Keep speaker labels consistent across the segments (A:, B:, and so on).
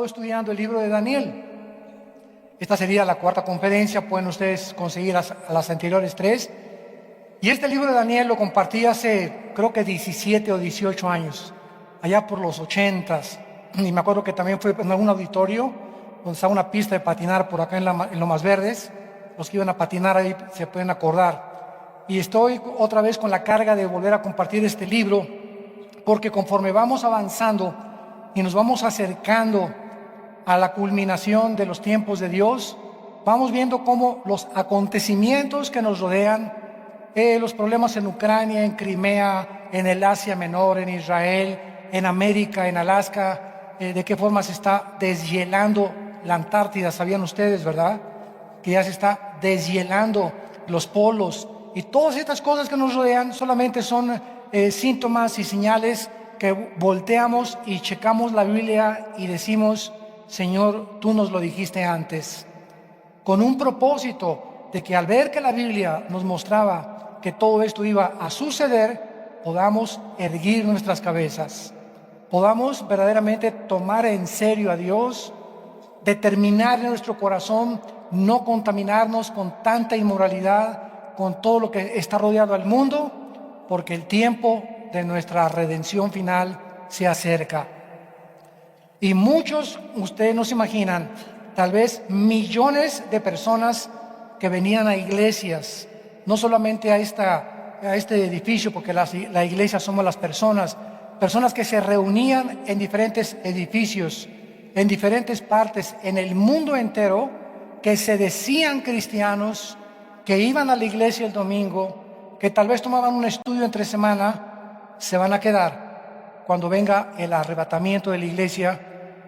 A: estudiando el libro de Daniel. Esta sería la cuarta conferencia, pueden ustedes conseguir las anteriores tres. Y este libro de Daniel lo compartí hace, creo que 17 o 18 años, allá por los 80s. Y me acuerdo que también fue en algún auditorio, donde estaba una pista de patinar por acá en Lomas Verdes. Los que iban a patinar ahí se pueden acordar. Y estoy otra vez con la carga de volver a compartir este libro, porque conforme vamos avanzando y nos vamos acercando a la culminación de los tiempos de Dios, vamos viendo cómo los acontecimientos que nos rodean, los problemas en Ucrania, en Crimea, en el Asia Menor, en Israel, en América, en Alaska, de qué forma se está deshielando la Antártida, sabían ustedes, ¿verdad? Que ya se está deshielando los polos, y todas estas cosas que nos rodean solamente son síntomas y señales que volteamos y checamos la Biblia y decimos: Señor, tú nos lo dijiste antes, con un propósito de que al ver que la Biblia nos mostraba que todo esto iba a suceder, podamos erguir nuestras cabezas, podamos verdaderamente tomar en serio a Dios, determinar en nuestro corazón no contaminarnos con tanta inmoralidad, con todo lo que está rodeado al mundo, porque el tiempo de nuestra redención final se acerca. Y muchos, ustedes no se imaginan, tal vez millones de personas que venían a iglesias, no solamente a este edificio, porque la iglesia somos las personas que se reunían en diferentes edificios, en diferentes partes, en el mundo entero, que se decían cristianos, que iban a la iglesia el domingo, que tal vez tomaban un estudio entre semana, se van a quedar cuando venga el arrebatamiento de la iglesia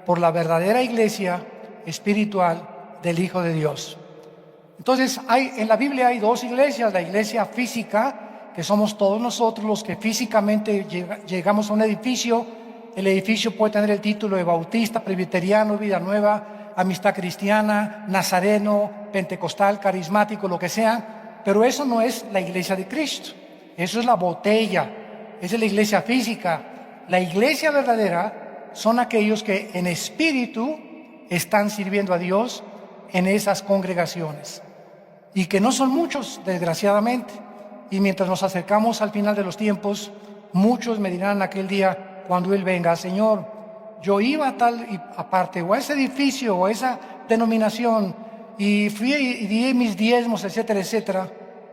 A: por la verdadera iglesia espiritual del Hijo de Dios. Entonces, en la Biblia hay dos iglesias: la iglesia física, que somos todos nosotros los que físicamente llegamos a un edificio. El edificio puede tener el título de bautista, presbiteriano, vida nueva, amistad cristiana, nazareno, pentecostal, carismático, lo que sea, pero eso no es la iglesia de Cristo. Eso es la botella, esa es la iglesia física. La iglesia verdadera son aquellos que en espíritu están sirviendo a Dios en esas congregaciones, y que no son muchos, desgraciadamente. Y mientras nos acercamos al final de los tiempos, muchos me dirán aquel día, cuando Él venga: Señor, yo iba a tal y aparte, o a ese edificio, o a esa denominación, y fui y di mis diezmos, etcétera, etcétera.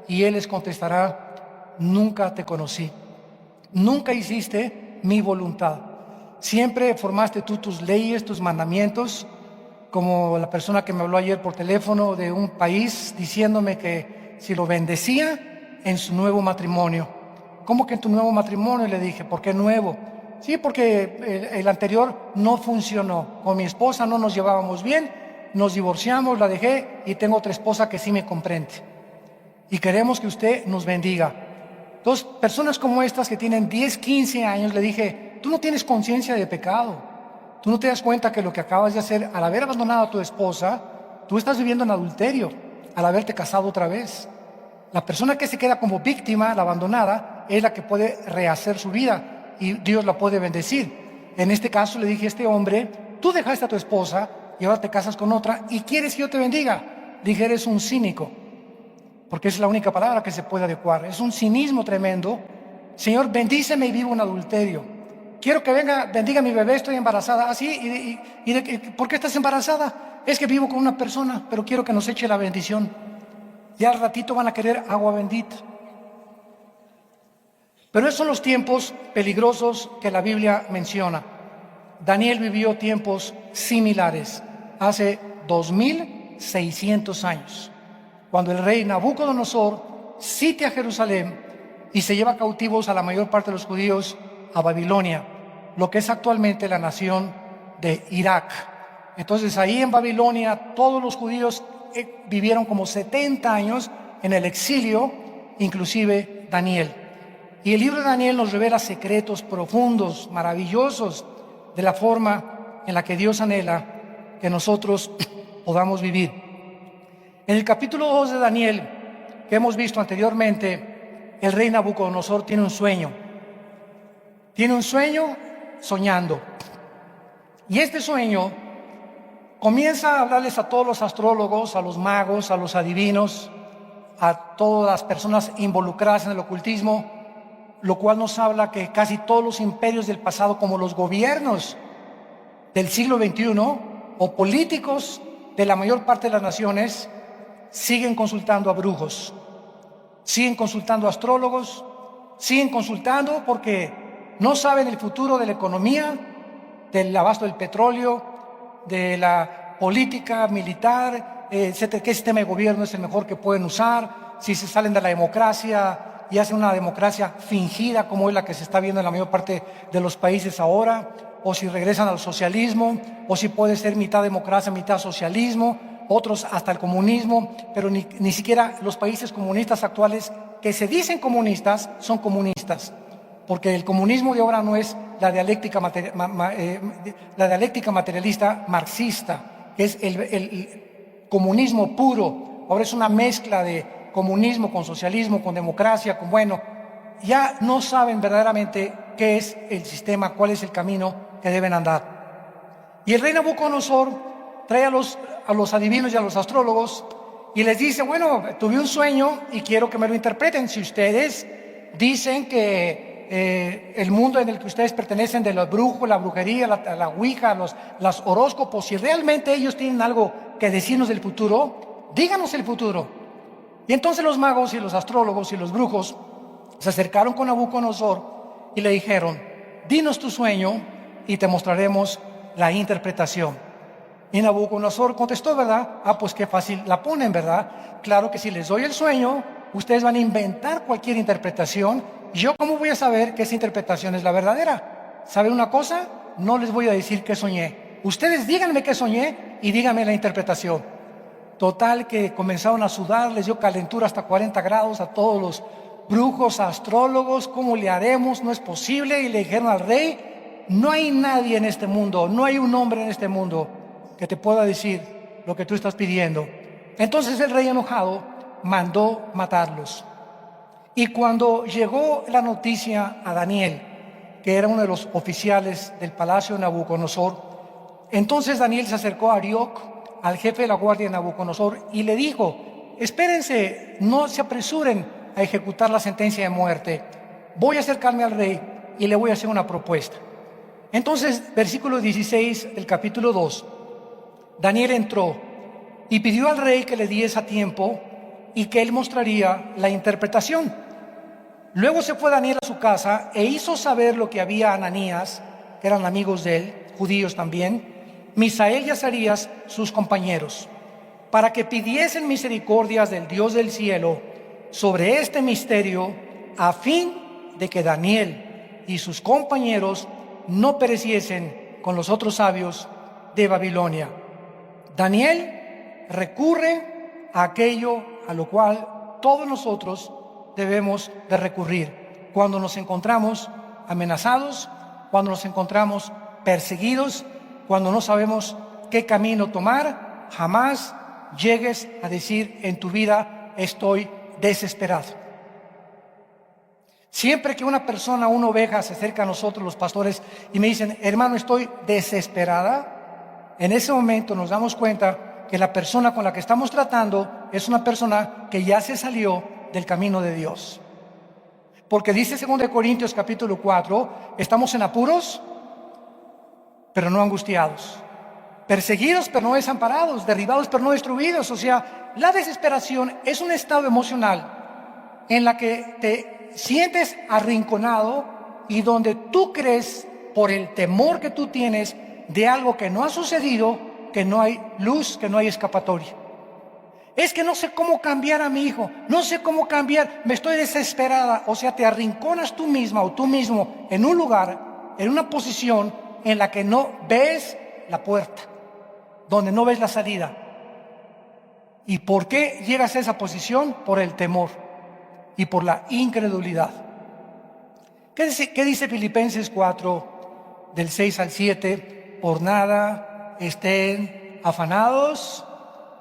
A: Y Él les contestará: nunca te conocí, nunca hiciste mi voluntad. Siempre formaste tú tus leyes, tus mandamientos, como la persona que me habló ayer por teléfono de un país diciéndome que si lo bendecía en su nuevo matrimonio. ¿Cómo que en tu nuevo matrimonio? Le dije: ¿por qué nuevo? Sí, porque el anterior no funcionó. Con mi esposa no nos llevábamos bien, nos divorciamos, la dejé, y tengo otra esposa que sí me comprende. Y queremos que usted nos bendiga. Entonces, personas como estas que tienen 10, 15 años, le dije: tú no tienes conciencia de pecado. Tú no te das cuenta que lo que acabas de hacer al haber abandonado a tu esposa, tú estás viviendo en adulterio al haberte casado otra vez. La persona que se queda como víctima, la abandonada, es la que puede rehacer su vida y Dios la puede bendecir. En este caso le dije a este hombre: tú dejaste a tu esposa y ahora te casas con otra y quieres que yo te bendiga. Dije: eres un cínico, porque es la única palabra que se puede adecuar. Es un cinismo tremendo. Señor, bendíceme y vivo en adulterio. Quiero que venga, bendiga a mi bebé, estoy embarazada. ¿Así? ¿Por qué estás embarazada? Es que vivo con una persona, pero quiero que nos eche la bendición. Ya al ratito van a querer agua bendita. Pero esos son los tiempos peligrosos que la Biblia menciona. Daniel vivió tiempos similares hace 2600 años, cuando el rey Nabucodonosor sitia Jerusalén y se lleva cautivos a la mayor parte de los judíos a Babilonia, lo que es actualmente la nación de Irak. Entonces ahí en Babilonia todos los judíos vivieron como 70 años en el exilio, inclusive Daniel. Y el libro de Daniel nos revela secretos profundos, maravillosos, de la forma en la que Dios anhela que nosotros podamos vivir. En el capítulo 2 de Daniel, que hemos visto anteriormente, el rey Nabucodonosor tiene un sueño. Tiene un sueño soñando. Y este sueño comienza a hablarles a todos los astrólogos, a los magos, a los adivinos, a todas las personas involucradas en el ocultismo, lo cual nos habla que casi todos los imperios del pasado, como los gobiernos del siglo XXI o políticos de la mayor parte de las naciones, siguen consultando a brujos, siguen consultando a astrólogos, siguen consultando porque no saben el futuro de la economía, del abasto del petróleo, de la política militar, etcétera, qué sistema de gobierno es el mejor que pueden usar, si se salen de la democracia y hacen una democracia fingida como es la que se está viendo en la mayor parte de los países ahora, o si regresan al socialismo, o si puede ser mitad democracia, mitad socialismo, otros hasta el comunismo, pero ni siquiera los países comunistas actuales que se dicen comunistas son comunistas, porque el comunismo de ahora no es la dialéctica materialista marxista, que es el comunismo puro. Ahora es una mezcla de comunismo con socialismo, con democracia, con ya no saben verdaderamente qué es el sistema, cuál es el camino que deben andar. Y el rey Nabucodonosor trae a los adivinos y a los astrólogos y les dice, tuve un sueño y quiero que me lo interpreten. Si ustedes dicen que el mundo en el que ustedes pertenecen, de los brujos, la brujería, la ouija, los horóscopos, si realmente ellos tienen algo que decirnos del futuro, díganos el futuro. Y entonces los magos y los astrólogos y los brujos se acercaron con Nabucodonosor y le dijeron, dinos tu sueño y te mostraremos la interpretación. Y Nabucodonosor contestó, ¿verdad? Pues qué fácil la ponen, ¿verdad? Claro que si les doy el sueño, ustedes van a inventar cualquier interpretación. ¿Yo cómo voy a saber que esa interpretación es la verdadera? ¿Saben una cosa? No les voy a decir qué soñé. Ustedes díganme qué soñé y díganme la interpretación. Total que comenzaron a sudar, les dio calentura hasta 40 grados a todos los brujos, astrólogos. ¿Cómo le haremos? No es posible. Y le dijeron al rey, no hay nadie en este mundo, no hay un hombre en este mundo que te pueda decir lo que tú estás pidiendo. Entonces el rey enojado mandó matarlos. Y cuando llegó la noticia a Daniel, que era uno de los oficiales del palacio de Nabucodonosor, entonces Daniel se acercó a Arioc, al jefe de la guardia de Nabucodonosor, y le dijo, espérense, no se apresuren a ejecutar la sentencia de muerte. Voy a acercarme al rey y le voy a hacer una propuesta. Entonces, versículo 16 del capítulo 2, Daniel entró y pidió al rey que le diese a tiempo y que él mostraría la interpretación. Luego se fue Daniel a su casa e hizo saber lo que había a Ananías, que eran amigos de él, judíos también, Misael y Azarías, sus compañeros, para que pidiesen misericordias del Dios del cielo sobre este misterio, a fin de que Daniel y sus compañeros no pereciesen con los otros sabios de Babilonia. Daniel recurre a aquello a lo cual todos nosotros debemos de recurrir cuando nos encontramos amenazados, cuando nos encontramos perseguidos, cuando no sabemos qué camino tomar. Jamás llegues a decir en tu vida, estoy desesperado. Siempre que una persona, una oveja se acerca a nosotros los pastores y me dicen, hermano, estoy desesperada, en ese momento nos damos cuenta que la persona con la que estamos tratando es una persona que ya se salió del camino de Dios. Porque dice 2 Corintios capítulo 4, estamos en apuros, pero no angustiados, perseguidos, pero no desamparados, derribados, pero no destruidos. O sea, la desesperación es un estado emocional en la que te sientes arrinconado y donde tú crees, por el temor que tú tienes de algo que no ha sucedido, que no hay luz, que no hay escapatoria. Es que no sé cómo cambiar a mi hijo, no sé cómo cambiar, me estoy desesperada. O sea, te arrinconas tú misma o tú mismo en un lugar, en una posición en la que no ves la puerta, donde no ves la salida. ¿Y por qué llegas a esa posición? Por el temor y por la incredulidad. ¿Qué dice Filipenses 4, del 6 al 7? Por nada estén afanados.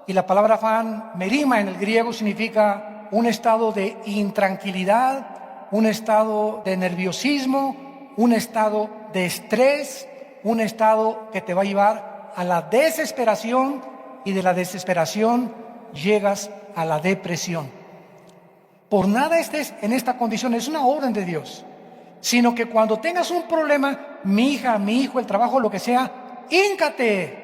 A: Y la palabra afán, merima en el griego, significa un estado de intranquilidad, un estado de nerviosismo, un estado de estrés, un estado que te va a llevar a la desesperación y de la desesperación llegas a la depresión. Por nada estés en esta condición, es una orden de Dios, sino que cuando tengas un problema, mi hija, mi hijo, el trabajo, lo que sea, híncate.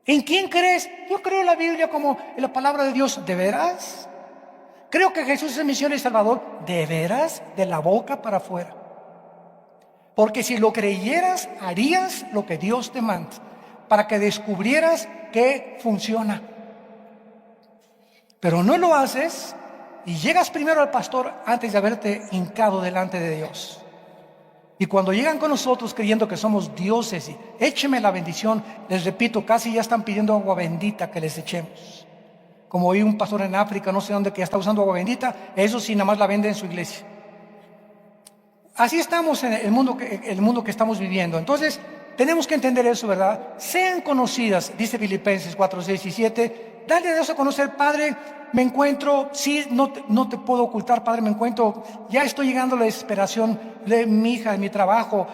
A: ¿En quién crees? Yo creo en la Biblia como en la palabra de Dios. ¿De veras? Creo que Jesús es mi Señor y Salvador. ¿De veras? De la boca para afuera. Porque si lo creyeras, harías lo que Dios te manda, para que descubrieras que funciona. Pero no lo haces y llegas primero al pastor antes de haberte hincado delante de Dios. Y cuando llegan con nosotros creyendo que somos dioses y écheme la bendición, les repito, casi ya están pidiendo agua bendita que les echemos. Como oí un pastor en África, no sé dónde, que ya está usando agua bendita, eso sí, nada más la vende en su iglesia. Así estamos en el mundo que estamos viviendo. Entonces, tenemos que entender eso, ¿verdad? Sean conocidas, dice Filipenses 4, 6 y 7. Dale a Dios a conocer, Padre, me encuentro, sí, no te puedo ocultar, Padre, me encuentro, ya estoy llegando a la desesperación de mi hija, de mi trabajo,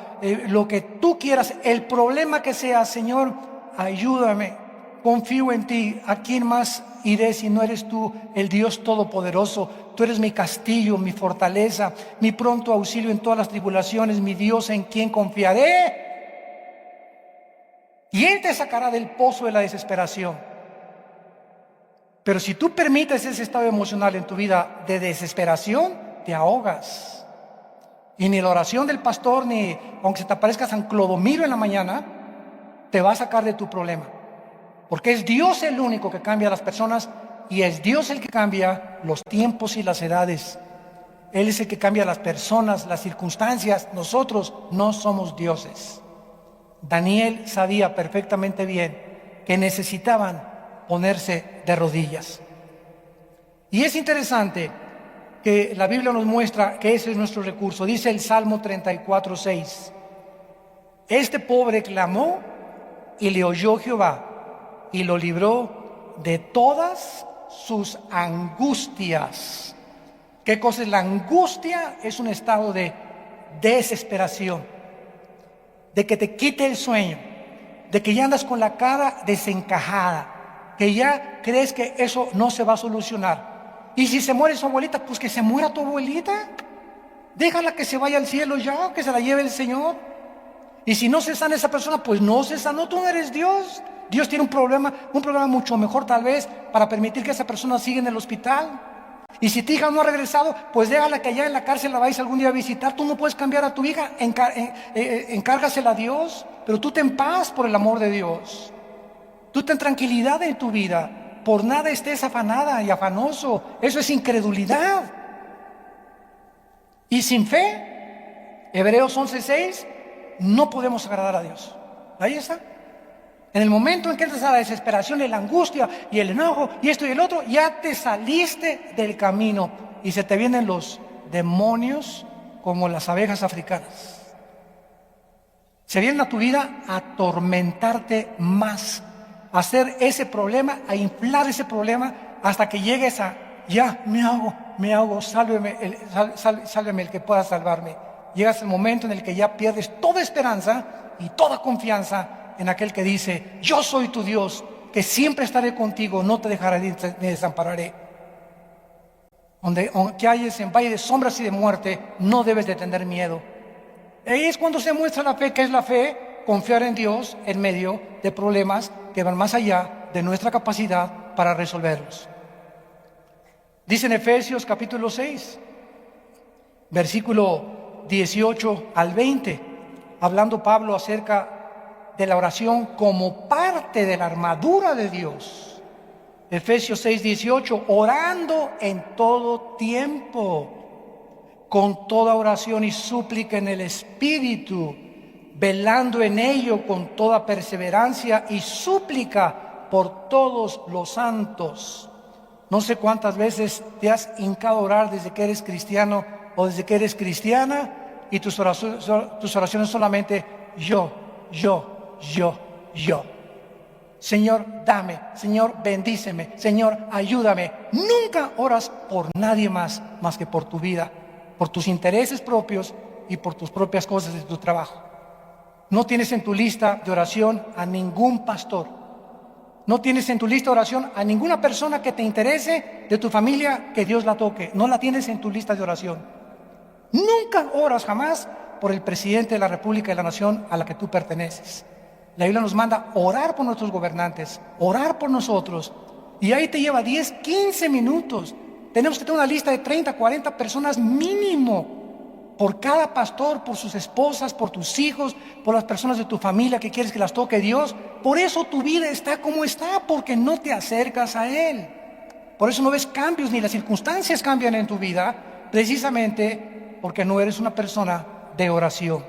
A: lo que tú quieras, el problema que sea, Señor, ayúdame, confío en ti. ¿A quién más iré si no eres tú, el Dios Todopoderoso? Tú eres mi castillo, mi fortaleza, mi pronto auxilio en todas las tribulaciones, mi Dios en quien confiaré. Y Él te sacará del pozo de la desesperación. Pero si tú permites ese estado emocional en tu vida de desesperación, te ahogas. Y ni la oración del pastor, ni aunque se te aparezca San Clodomiro en la mañana, te va a sacar de tu problema. Porque es Dios el único que cambia a las personas y es Dios el que cambia los tiempos y las edades. Él es el que cambia a las personas, las circunstancias. Nosotros no somos dioses. Daniel sabía perfectamente bien que necesitaban ponerse de rodillas. Y es interesante que la Biblia nos muestra que ese es nuestro recurso. Dice el Salmo 34, 6. Este pobre clamó y le oyó Jehová y lo libró de todas sus angustias. ¿Qué cosa es la angustia? Es un estado de desesperación, de que te quite el sueño, de que ya andas con la cara desencajada, que ya crees que eso no se va a solucionar. Y si se muere su abuelita, pues que se muera tu abuelita. Déjala que se vaya al cielo ya, que se la lleve el Señor. Y si no se sana esa persona, pues no se sanó, tú no eres Dios. Dios tiene un problema mucho mejor tal vez para permitir que esa persona siga en el hospital. Y si tu hija no ha regresado, pues déjala que allá en la cárcel la vais algún día a visitar. Tú no puedes cambiar a tu hija, encárgasela a Dios, pero tú ten paz por el amor de Dios. Tú ten tranquilidad en tu vida, por nada estés afanada y afanoso. Eso es incredulidad. Y sin fe, Hebreos 11:6, no podemos agradar a Dios. Ahí está. En el momento en que entras a la desesperación y la angustia y el enojo y esto y el otro, ya te saliste del camino y se te vienen los demonios como las abejas africanas. Se vienen a tu vida a atormentarte más, a hacer ese problema, a inflar ese problema hasta que llegues a, ya, me ahogo, sálveme el que pueda salvarme. Llegas al momento en el que ya pierdes toda esperanza y toda confianza en aquel que dice, yo soy tu Dios, que siempre estaré contigo, no te dejaré ni desampararé. Aunque hayas en valle de sombras y de muerte, no debes de tener miedo. Ahí es cuando se muestra la fe. ¿Qué es la fe? Confiar en Dios en medio de problemas que van más allá de nuestra capacidad para resolverlos. Dice en Efesios capítulo 6, versículo 18 al 20, hablando Pablo acerca de la oración como parte de la armadura de Dios. Efesios 6, 18, orando en todo tiempo, con toda oración y súplica en el Espíritu, velando en ello con toda perseverancia y súplica por todos los santos. No sé cuántas veces te has hincado a orar desde que eres cristiano o desde que eres cristiana y tus oraciones solamente yo. Señor, dame, Señor, bendíceme, Señor, ayúdame. Nunca oras por nadie más que por tu vida, por tus intereses propios y por tus propias cosas de tu trabajo. No tienes en tu lista de oración a ningún pastor. No tienes en tu lista de oración a ninguna persona que te interese de tu familia que Dios la toque. No la tienes en tu lista de oración. Nunca oras jamás por el presidente de la República y la nación a la que tú perteneces. La Biblia nos manda orar por nuestros gobernantes, orar por nosotros. Y ahí te lleva 10, 15 minutos. Tenemos que tener una lista de 30, 40 personas mínimo. Por cada pastor, por sus esposas, por tus hijos, por las personas de tu familia que quieres que las toque Dios. Por eso tu vida está como está, porque no te acercas a Él. Por eso no ves cambios, ni las circunstancias cambian en tu vida, precisamente porque no eres una persona de oración.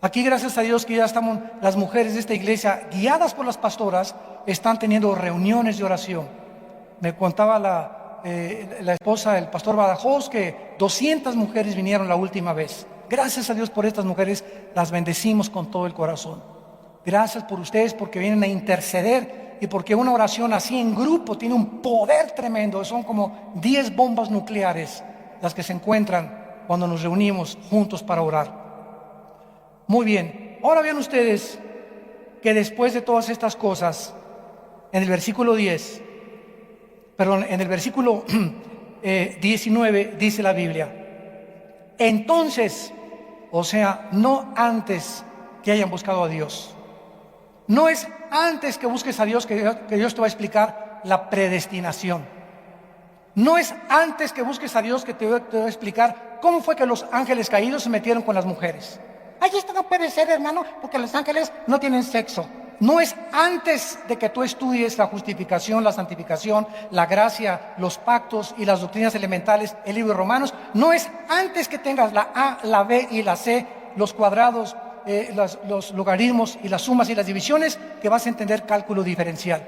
A: Aquí, gracias a Dios, que ya estamos, las mujeres de esta iglesia, guiadas por las pastoras, están teniendo reuniones de oración. Me contaba la esposa del pastor Badajoz que 200 mujeres vinieron la última vez. Gracias a Dios por estas mujeres, las bendecimos con todo el corazón. Gracias por ustedes, porque vienen a interceder y porque una oración así en grupo tiene un poder tremendo. Son como 10 bombas nucleares las que se encuentran cuando nos reunimos juntos para orar. Muy bien, ahora vean ustedes que después de todas estas cosas, en el versículo 19 dice la Biblia: entonces, o sea, no antes que hayan buscado a Dios. No es antes que busques a Dios que Dios te va a explicar la predestinación. No es antes que busques a Dios que te va a explicar cómo fue que los ángeles caídos se metieron con las mujeres. Ay, esto no puede ser, hermano, porque los ángeles no tienen sexo. No es antes de que tú estudies la justificación, la santificación, la gracia, los pactos y las doctrinas elementales, el libro de Romanos. No es antes que tengas la A, la B y la C, los cuadrados, los logaritmos y las sumas y las divisiones, que vas a entender cálculo diferencial.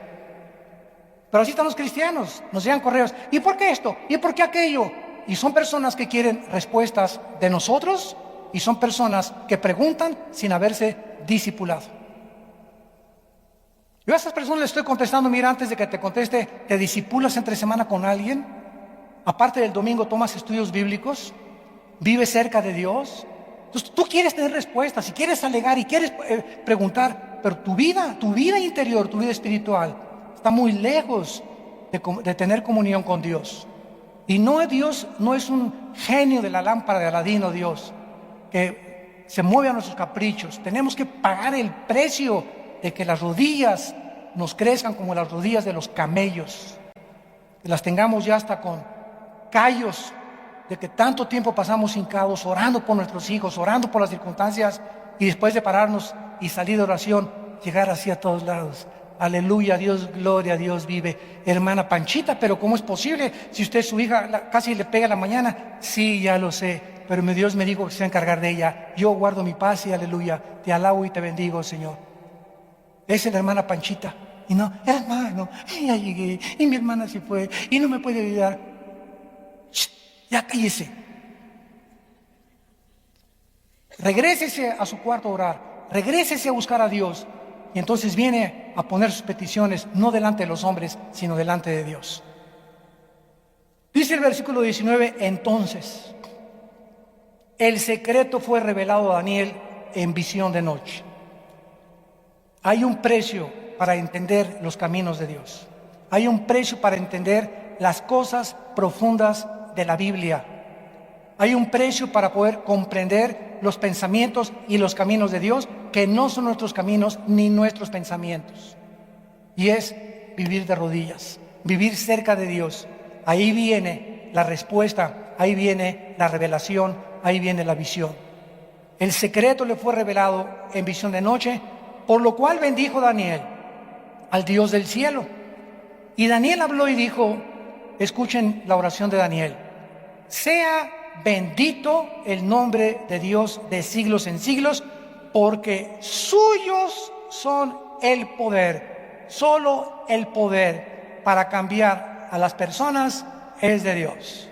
A: Pero así están los cristianos, nos llegan correos. ¿Y por qué esto? ¿Y por qué aquello? Y son personas que quieren respuestas de nosotros, y son personas que preguntan sin haberse discipulado. Yo a esas personas les estoy contestando: mira, antes de que te conteste, ¿te discipulas entre semana con alguien? Aparte del domingo, ¿tomas estudios bíblicos? ¿Vives cerca de Dios? Entonces, tú quieres tener respuestas y quieres alegar y quieres preguntar, pero tu vida interior, tu vida espiritual, está muy lejos de tener comunión con Dios. Y Dios no es un genio de la lámpara de Aladino, Dios, que se mueve a nuestros caprichos. Tenemos que pagar el precio de que las rodillas nos crezcan como las rodillas de los camellos, que las tengamos ya hasta con callos, de que tanto tiempo pasamos hincados orando por nuestros hijos, orando por las circunstancias, y después de pararnos y salir de oración, llegar así a todos lados. Aleluya, Dios, gloria a Dios vive. Hermana Panchita, pero ¿cómo es posible? Si usted, su hija, casi le pega en la mañana. Sí, ya lo sé, pero Dios me dijo que se va a encargar de ella. Yo guardo mi paz y aleluya, te alabo y te bendigo, Señor. Esa es la hermana Panchita. Y no, hermano, ya llegué, y mi hermana se fue, y no me puede ayudar. ¡Shh! Ya cállese. Regrésese a su cuarto a orar, regrésese a buscar a Dios, y entonces viene a poner sus peticiones, no delante de los hombres, sino delante de Dios. Dice el versículo 19, entonces, el secreto fue revelado a Daniel en visión de noche. Hay un precio para entender los caminos de Dios. Hay un precio para entender las cosas profundas de la Biblia. Hay un precio para poder comprender los pensamientos y los caminos de Dios, que no son nuestros caminos ni nuestros pensamientos. Y es vivir de rodillas, vivir cerca de Dios. Ahí viene la respuesta, ahí viene la revelación, ahí viene la visión. El secreto le fue revelado en visión de noche, por lo cual bendijo Daniel al Dios del cielo. Y Daniel habló y dijo, escuchen la oración de Daniel: sea bendito el nombre de Dios de siglos en siglos, porque suyos son el poder. Solo el poder para cambiar a las personas es de Dios.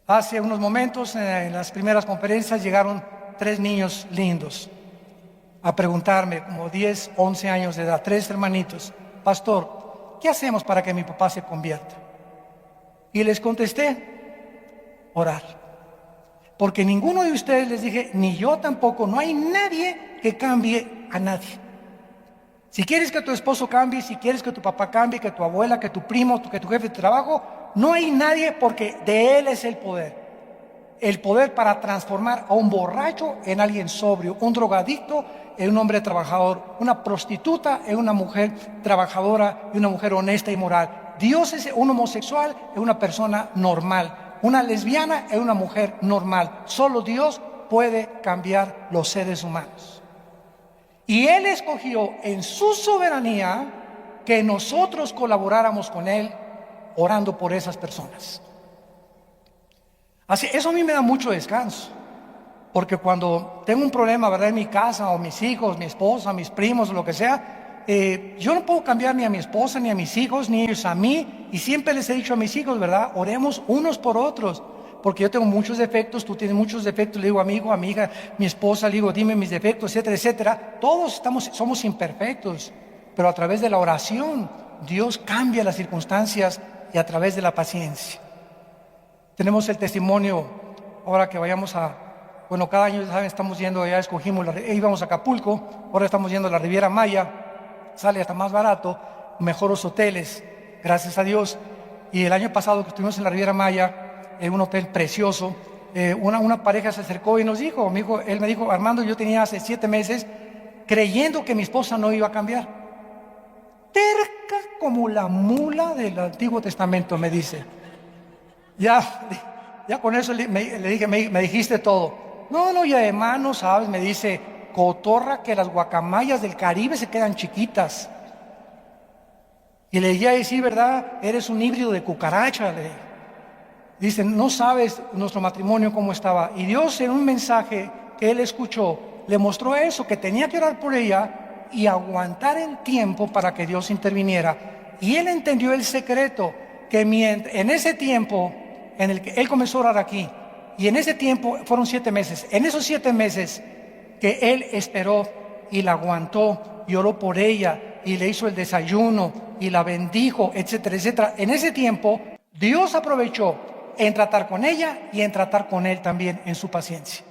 A: Hace unos momentos, en las primeras conferencias, llegaron 3 niños lindos a preguntarme, como 10, 11 años de edad, 3 hermanitos: pastor, ¿qué hacemos para que mi papá se convierta? Y les contesté: orar. Porque ninguno de ustedes, les dije, ni yo tampoco, no hay nadie que cambie a nadie. Si quieres que tu esposo cambie, si quieres que tu papá cambie, que tu abuela, que tu primo, que tu jefe de trabajo, no hay nadie, porque de Él es el poder. El poder para transformar a un borracho en alguien sobrio, un drogadicto en un hombre trabajador, una prostituta en una mujer trabajadora y una mujer honesta y moral. Dios es un homosexual en una persona normal, una lesbiana en una mujer normal. Solo Dios puede cambiar los seres humanos. Y Él escogió en su soberanía que nosotros colaboráramos con Él orando por esas personas. Así, eso a mí me da mucho descanso, porque cuando tengo un problema, ¿verdad?, en mi casa, o mis hijos, mi esposa, mis primos, lo que sea, yo no puedo cambiar ni a mi esposa, ni a mis hijos, ni ellos a mí, y siempre les he dicho a mis hijos, ¿verdad?, oremos unos por otros, porque yo tengo muchos defectos, tú tienes muchos defectos, le digo a mi hijo, a mi hija, mi esposa, le digo, dime mis defectos, etcétera, etcétera. Todos somos imperfectos, pero a través de la oración, Dios cambia las circunstancias, y a través de la paciencia. Tenemos el testimonio, ahora que vayamos bueno, cada año, ¿saben?, estamos yendo, ya escogimos, íbamos a Acapulco, ahora estamos yendo a la Riviera Maya, sale hasta más barato, mejores hoteles, gracias a Dios. Y el año pasado que estuvimos en la Riviera Maya, en un hotel precioso, una pareja se acercó y nos dijo, él me dijo, Armando, yo tenía hace 7 meses creyendo que mi esposa no iba a cambiar. Terca como la mula del Antiguo Testamento, me dice. Ya con eso le dije, me dijiste todo. No, y además no sabes, me dice, cotorra, que las guacamayas del Caribe se quedan chiquitas. Y le dije, sí, ¿verdad? Eres un híbrido de cucaracha, le dije. Dice, no sabes nuestro matrimonio cómo estaba. Y Dios, en un mensaje que él escuchó, le mostró eso, que tenía que orar por ella y aguantar el tiempo para que Dios interviniera. Y él entendió el secreto, que en ese tiempo en el que él comenzó a orar aquí, y en ese tiempo fueron 7 meses, en esos 7 meses que él esperó y la aguantó y oró por ella y le hizo el desayuno y la bendijo, etcétera, etcétera, en ese tiempo Dios aprovechó en tratar con ella y en tratar con él también en su paciencia.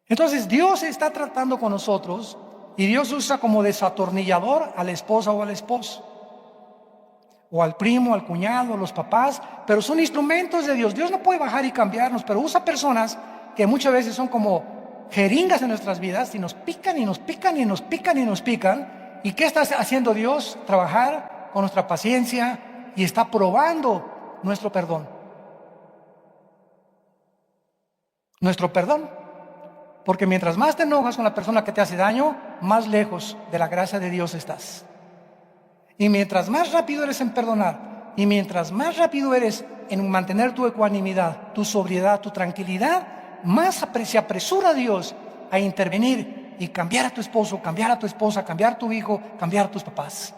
A: Entonces Dios está tratando con nosotros, y Dios usa como desatornillador a la esposa o al esposo, o al primo, al cuñado, a los papás, pero son instrumentos de Dios. Dios no puede bajar y cambiarnos, pero usa personas que muchas veces son como jeringas en nuestras vidas, y nos pican y nos pican y nos pican y nos pican. ¿Y qué está haciendo Dios? Trabajar con nuestra paciencia, y está probando nuestro perdón. Nuestro perdón. Porque mientras más te enojas con la persona que te hace daño, más lejos de la gracia de Dios estás. Y mientras más rápido eres en perdonar, y mientras más rápido eres en mantener tu ecuanimidad, tu sobriedad, tu tranquilidad, más se apresura Dios a intervenir y cambiar a tu esposo, cambiar a tu esposa, cambiar a tu hijo, cambiar a tus papás.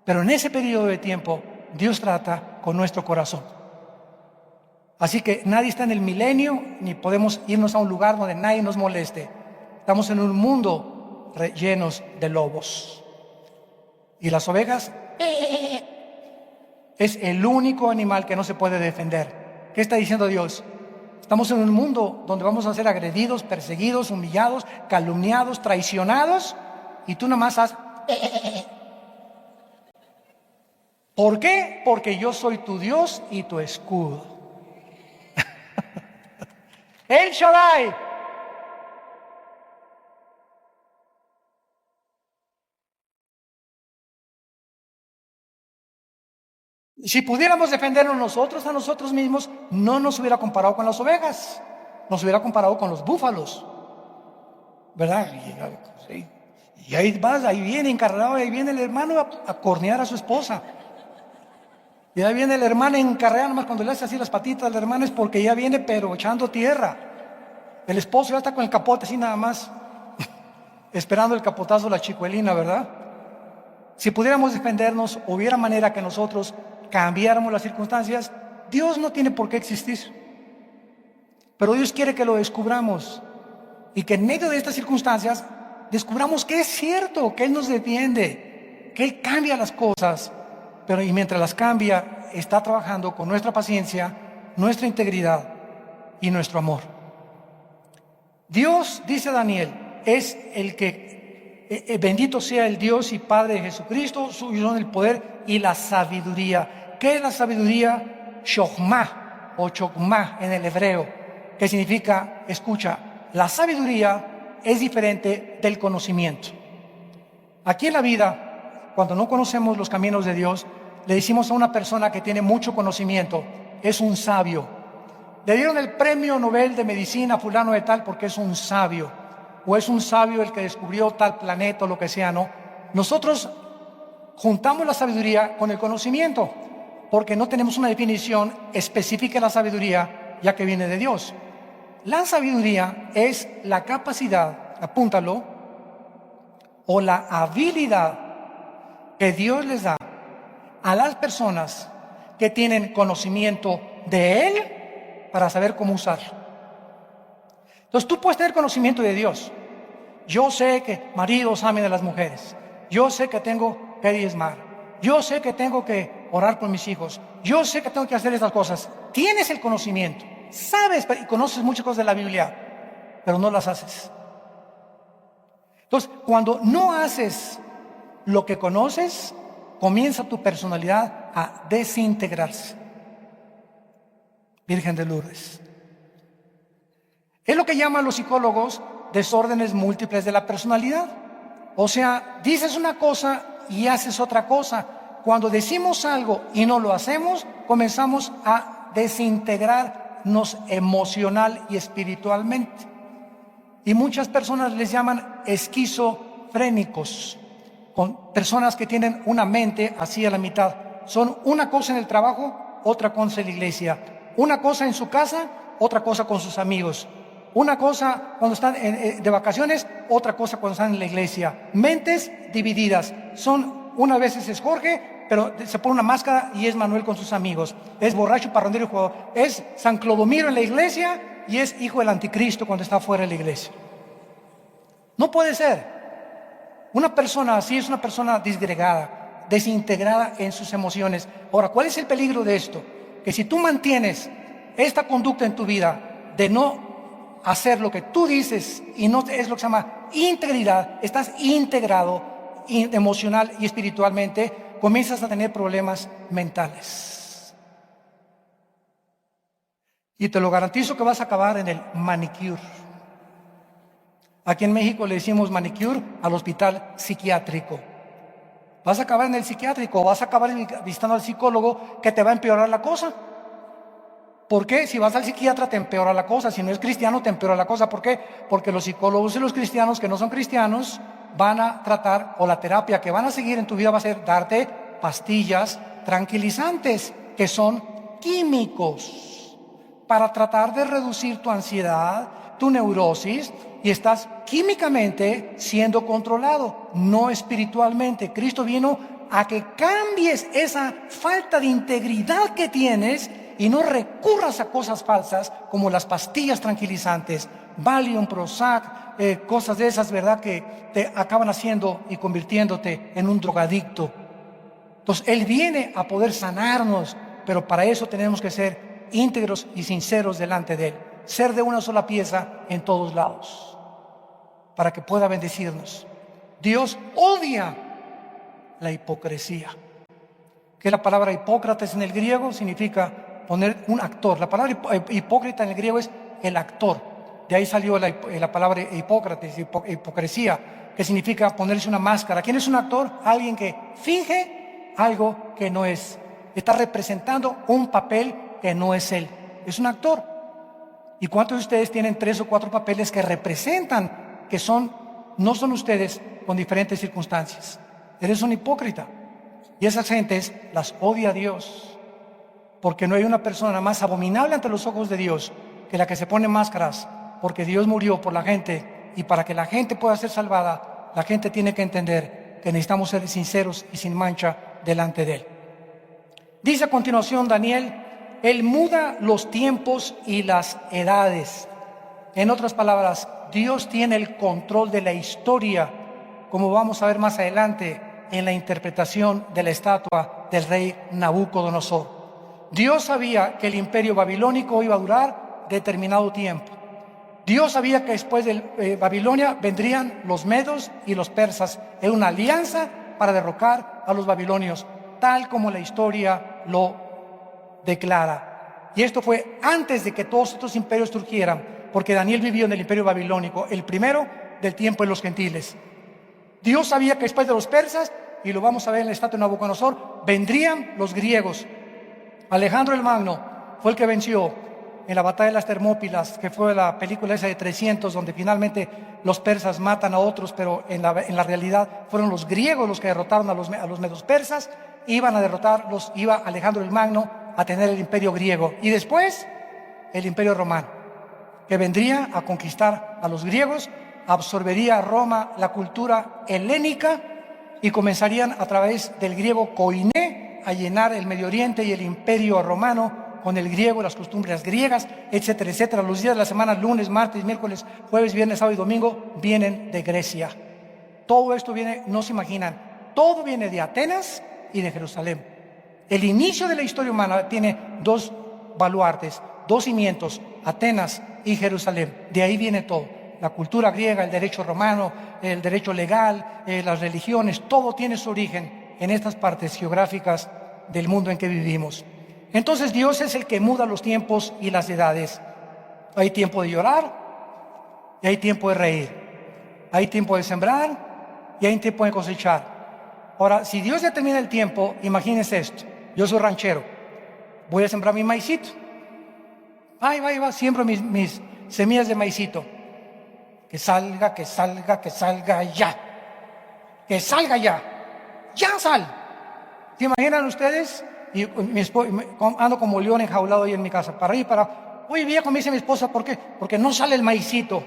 A: Pero en ese periodo de tiempo, Dios trata con nuestro corazón. Así que nadie está en el milenio, ni podemos irnos a un lugar donde nadie nos moleste. Estamos en un mundo llenos de lobos. Y las ovejas es el único animal que no se puede defender. ¿Qué está diciendo Dios? Estamos en un mundo donde vamos a ser agredidos, perseguidos, humillados, calumniados, traicionados, y tú nada más haz. ¿Por qué? Porque yo soy tu Dios y tu escudo. El Shaddai. Si pudiéramos defendernos nosotros a nosotros mismos, no nos hubiera comparado con las ovejas, nos hubiera comparado con los búfalos, ¿verdad? Y ahí vas, ahí viene encarregado, ahí viene el hermano a cornear a su esposa. Y ahí viene el hermano encarregado, nomás cuando le hace así las patitas al hermano es porque ya viene pero echando tierra. El esposo ya está con el capote así nada más, esperando el capotazo de la chicuelina, ¿verdad? Si pudiéramos defendernos, hubiera manera que nosotros cambiáramos las circunstancias. Dios no tiene por qué existir, pero Dios quiere que lo descubramos, y que en medio de estas circunstancias descubramos que es cierto, que Él nos defiende, que Él cambia las cosas, pero y mientras las cambia, está trabajando con nuestra paciencia, nuestra integridad y nuestro amor. Dios, dice Daniel, es el que, bendito sea el Dios y Padre de Jesucristo, suyo son el poder y la sabiduría. ¿Qué es la sabiduría? Shochma o chokma en el hebreo, que significa, escucha, la sabiduría es diferente del conocimiento. Aquí en la vida, cuando no conocemos los caminos de Dios, le decimos a una persona que tiene mucho conocimiento, es un sabio. Le dieron el premio Nobel de Medicina a fulano de tal porque es un sabio. O es un sabio el que descubrió tal planeta o lo que sea, ¿no? Nosotros juntamos la sabiduría con el conocimiento, porque no tenemos una definición específica de la sabiduría, ya que viene de Dios. La sabiduría es la capacidad, apúntalo, o la habilidad que Dios les da a las personas que tienen conocimiento de Él para saber cómo usarlo. Entonces tú puedes tener conocimiento de Dios. Yo sé que maridos amen a las mujeres. Yo sé que tengo que diezmar. Yo sé que tengo que orar por mis hijos. Yo sé que tengo que hacer estas cosas. Tienes el conocimiento. Sabes y conoces muchas cosas de la Biblia, pero no las haces. Entonces, cuando no haces lo que conoces, comienza tu personalidad a desintegrarse. Virgen de Lourdes. Es lo que llaman los psicólogos desórdenes múltiples de la personalidad. O sea, dices una cosa y haces otra cosa. Cuando decimos algo y no lo hacemos, comenzamos a desintegrarnos emocional y espiritualmente. Y muchas personas les llaman esquizofrénicos, con personas que tienen una mente así a la mitad. Son una cosa en el trabajo, otra cosa en la iglesia. Una cosa en su casa, otra cosa con sus amigos. Una cosa cuando están de vacaciones, otra cosa cuando están en la iglesia. Mentes divididas. Una vez es Jorge, pero se pone una máscara y es Manuel con sus amigos. Es borracho, parrandero y jugador. Es San Clodomiro en la iglesia y es hijo del anticristo cuando está fuera de la iglesia. No puede ser. Una persona así es una persona disgregada, desintegrada en sus emociones. Ahora, ¿cuál es el peligro de esto? Que si tú mantienes esta conducta en tu vida de no hacer lo que tú dices y no es lo que se llama integridad, estás integrado emocional y espiritualmente, comienzas a tener problemas mentales. Y te lo garantizo que vas a acabar en el manicure. Aquí en México le decimos manicure al hospital psiquiátrico. Vas a acabar en el psiquiátrico, vas a acabar visitando al psicólogo que te va a empeorar la cosa. ¿Por qué? Si vas al psiquiatra te empeora la cosa, si no es cristiano te empeora la cosa. ¿Por qué? Porque los psicólogos y los cristianos que no son cristianos van a tratar, o la terapia que van a seguir en tu vida va a ser darte pastillas tranquilizantes, que son químicos, para tratar de reducir tu ansiedad, tu neurosis, y estás químicamente siendo controlado, no espiritualmente. Cristo vino a que cambies esa falta de integridad que tienes y no recurras a cosas falsas como las pastillas tranquilizantes, Valium, Prozac, cosas de esas, ¿verdad?, que te acaban haciendo y convirtiéndote en un drogadicto. Entonces, Él viene a poder sanarnos, pero para eso tenemos que ser íntegros y sinceros delante de Él. Ser de una sola pieza en todos lados, para que pueda bendecirnos. Dios odia la hipocresía. Que la palabra Hipócrates en el griego significa poner un actor. La palabra hipócrita en el griego es el actor. De ahí salió la palabra Hipócrates, hipocresía, que significa ponerse una máscara. ¿Quién es un actor? Alguien que finge algo que no es. Está representando un papel que no es él. Es un actor. ¿Y cuántos de ustedes tienen 3 o 4 papeles que representan que no son ustedes con diferentes circunstancias? Eres un hipócrita. Y esas gentes las odia a Dios, porque no hay una persona más abominable ante los ojos de Dios que la que se pone máscaras, porque Dios murió por la gente, y para que la gente pueda ser salvada, la gente tiene que entender que necesitamos ser sinceros y sin mancha delante de Él. Dice a continuación Daniel: Él muda los tiempos y las edades. En otras palabras, Dios tiene el control de la historia, como vamos a ver más adelante en la interpretación de la estatua del rey Nabucodonosor. Dios sabía que el imperio babilónico iba a durar determinado tiempo. Dios sabía que después de Babilonia vendrían los medos y los persas. Era una alianza para derrocar a los babilonios, tal como la historia lo declara. Y esto fue antes de que todos estos imperios surgieran, porque Daniel vivió en el imperio babilónico, el primero del tiempo de los gentiles. Dios sabía que después de los persas, y lo vamos a ver en la estatua de Nabucodonosor, vendrían los griegos. Alejandro el Magno fue el que venció en la batalla de las Termópilas, que fue la película esa de 300, donde finalmente los persas matan a otros, pero en la realidad fueron los griegos los que derrotaron a los medos persas. Iba Alejandro el Magno a tener el imperio griego, y después el imperio romano, que vendría a conquistar a los griegos, absorbería a Roma la cultura helénica, y comenzarían a través del griego koiné a llenar el Medio Oriente y el imperio romano con el griego, las costumbres griegas, etcétera, etcétera. Los días de la semana, lunes, martes, miércoles, jueves, viernes, sábado y domingo, vienen de Grecia. Todo esto viene, no se imaginan, todo viene de Atenas y de Jerusalén. El inicio de la historia humana tiene dos baluartes, dos cimientos, Atenas y Jerusalén. De ahí viene todo. La cultura griega, el derecho romano, el derecho legal, las religiones, todo tiene su origen en estas partes geográficas del mundo en que vivimos. Entonces Dios es el que muda los tiempos y las edades. Hay tiempo de llorar y hay tiempo de reír. Hay tiempo de sembrar y hay tiempo de cosechar. Ahora, si Dios determina el tiempo, imagínense esto. Yo soy ranchero, voy a sembrar mi maicito. Ahí va, siembro mis semillas de maicito. Que salga ya. Que salga ya. Ya sal. ¿Se imaginan ustedes? Y ando como león enjaulado ahí en mi casa, para arriba y para... Oye, viejo, me dice mi esposa, ¿por qué? Porque no sale el maicito.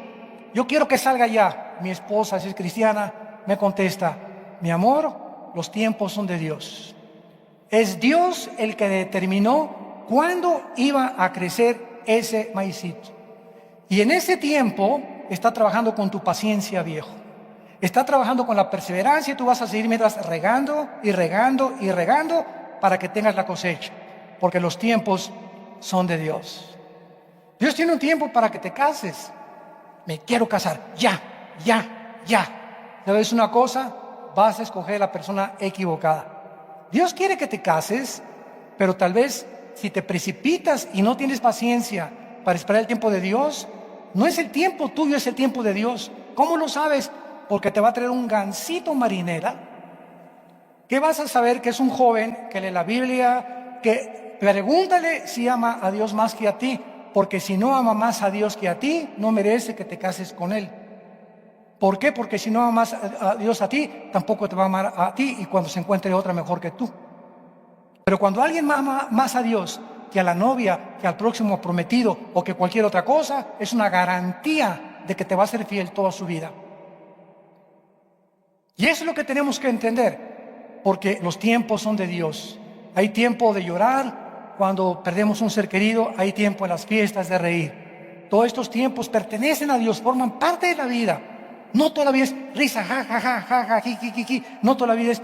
A: Yo quiero que salga ya. Mi esposa, si es cristiana, me contesta: mi amor, los tiempos son de Dios. Es Dios el que determinó cuándo iba a crecer ese maicito. Y en ese tiempo está trabajando con tu paciencia, viejo. Está trabajando con la perseverancia, y tú vas a seguir mientras regando y regando y regando, para que tengas la cosecha, porque los tiempos son de Dios. Dios tiene un tiempo para que te cases. Me quiero casar, ya. ¿Sabes una cosa? Vas a escoger a la persona equivocada. Dios quiere que te cases, pero tal vez si te precipitas y no tienes paciencia para esperar el tiempo de Dios, no es el tiempo tuyo, es el tiempo de Dios. ¿Cómo lo sabes? Porque te va a traer un gansito marinera. ¿Qué vas a saber? Que es un joven que lee la Biblia, que pregúntale si ama a Dios más que a ti, porque si no ama más a Dios que a ti, no merece que te cases con Él. ¿Por qué? Porque si no ama más a Dios a ti, tampoco te va a amar a ti, y cuando se encuentre otra mejor que tú. Pero cuando alguien ama más a Dios que a la novia, que al próximo prometido o que cualquier otra cosa, es una garantía de que te va a ser fiel toda su vida. Y eso es lo que tenemos que entender. Porque los tiempos son de Dios. Hay tiempo de llorar cuando perdemos un ser querido, hay tiempo en las fiestas de reír. Todos estos tiempos pertenecen a Dios, forman parte de la vida. No toda la vida es risa, ja, ji. No toda la vida es...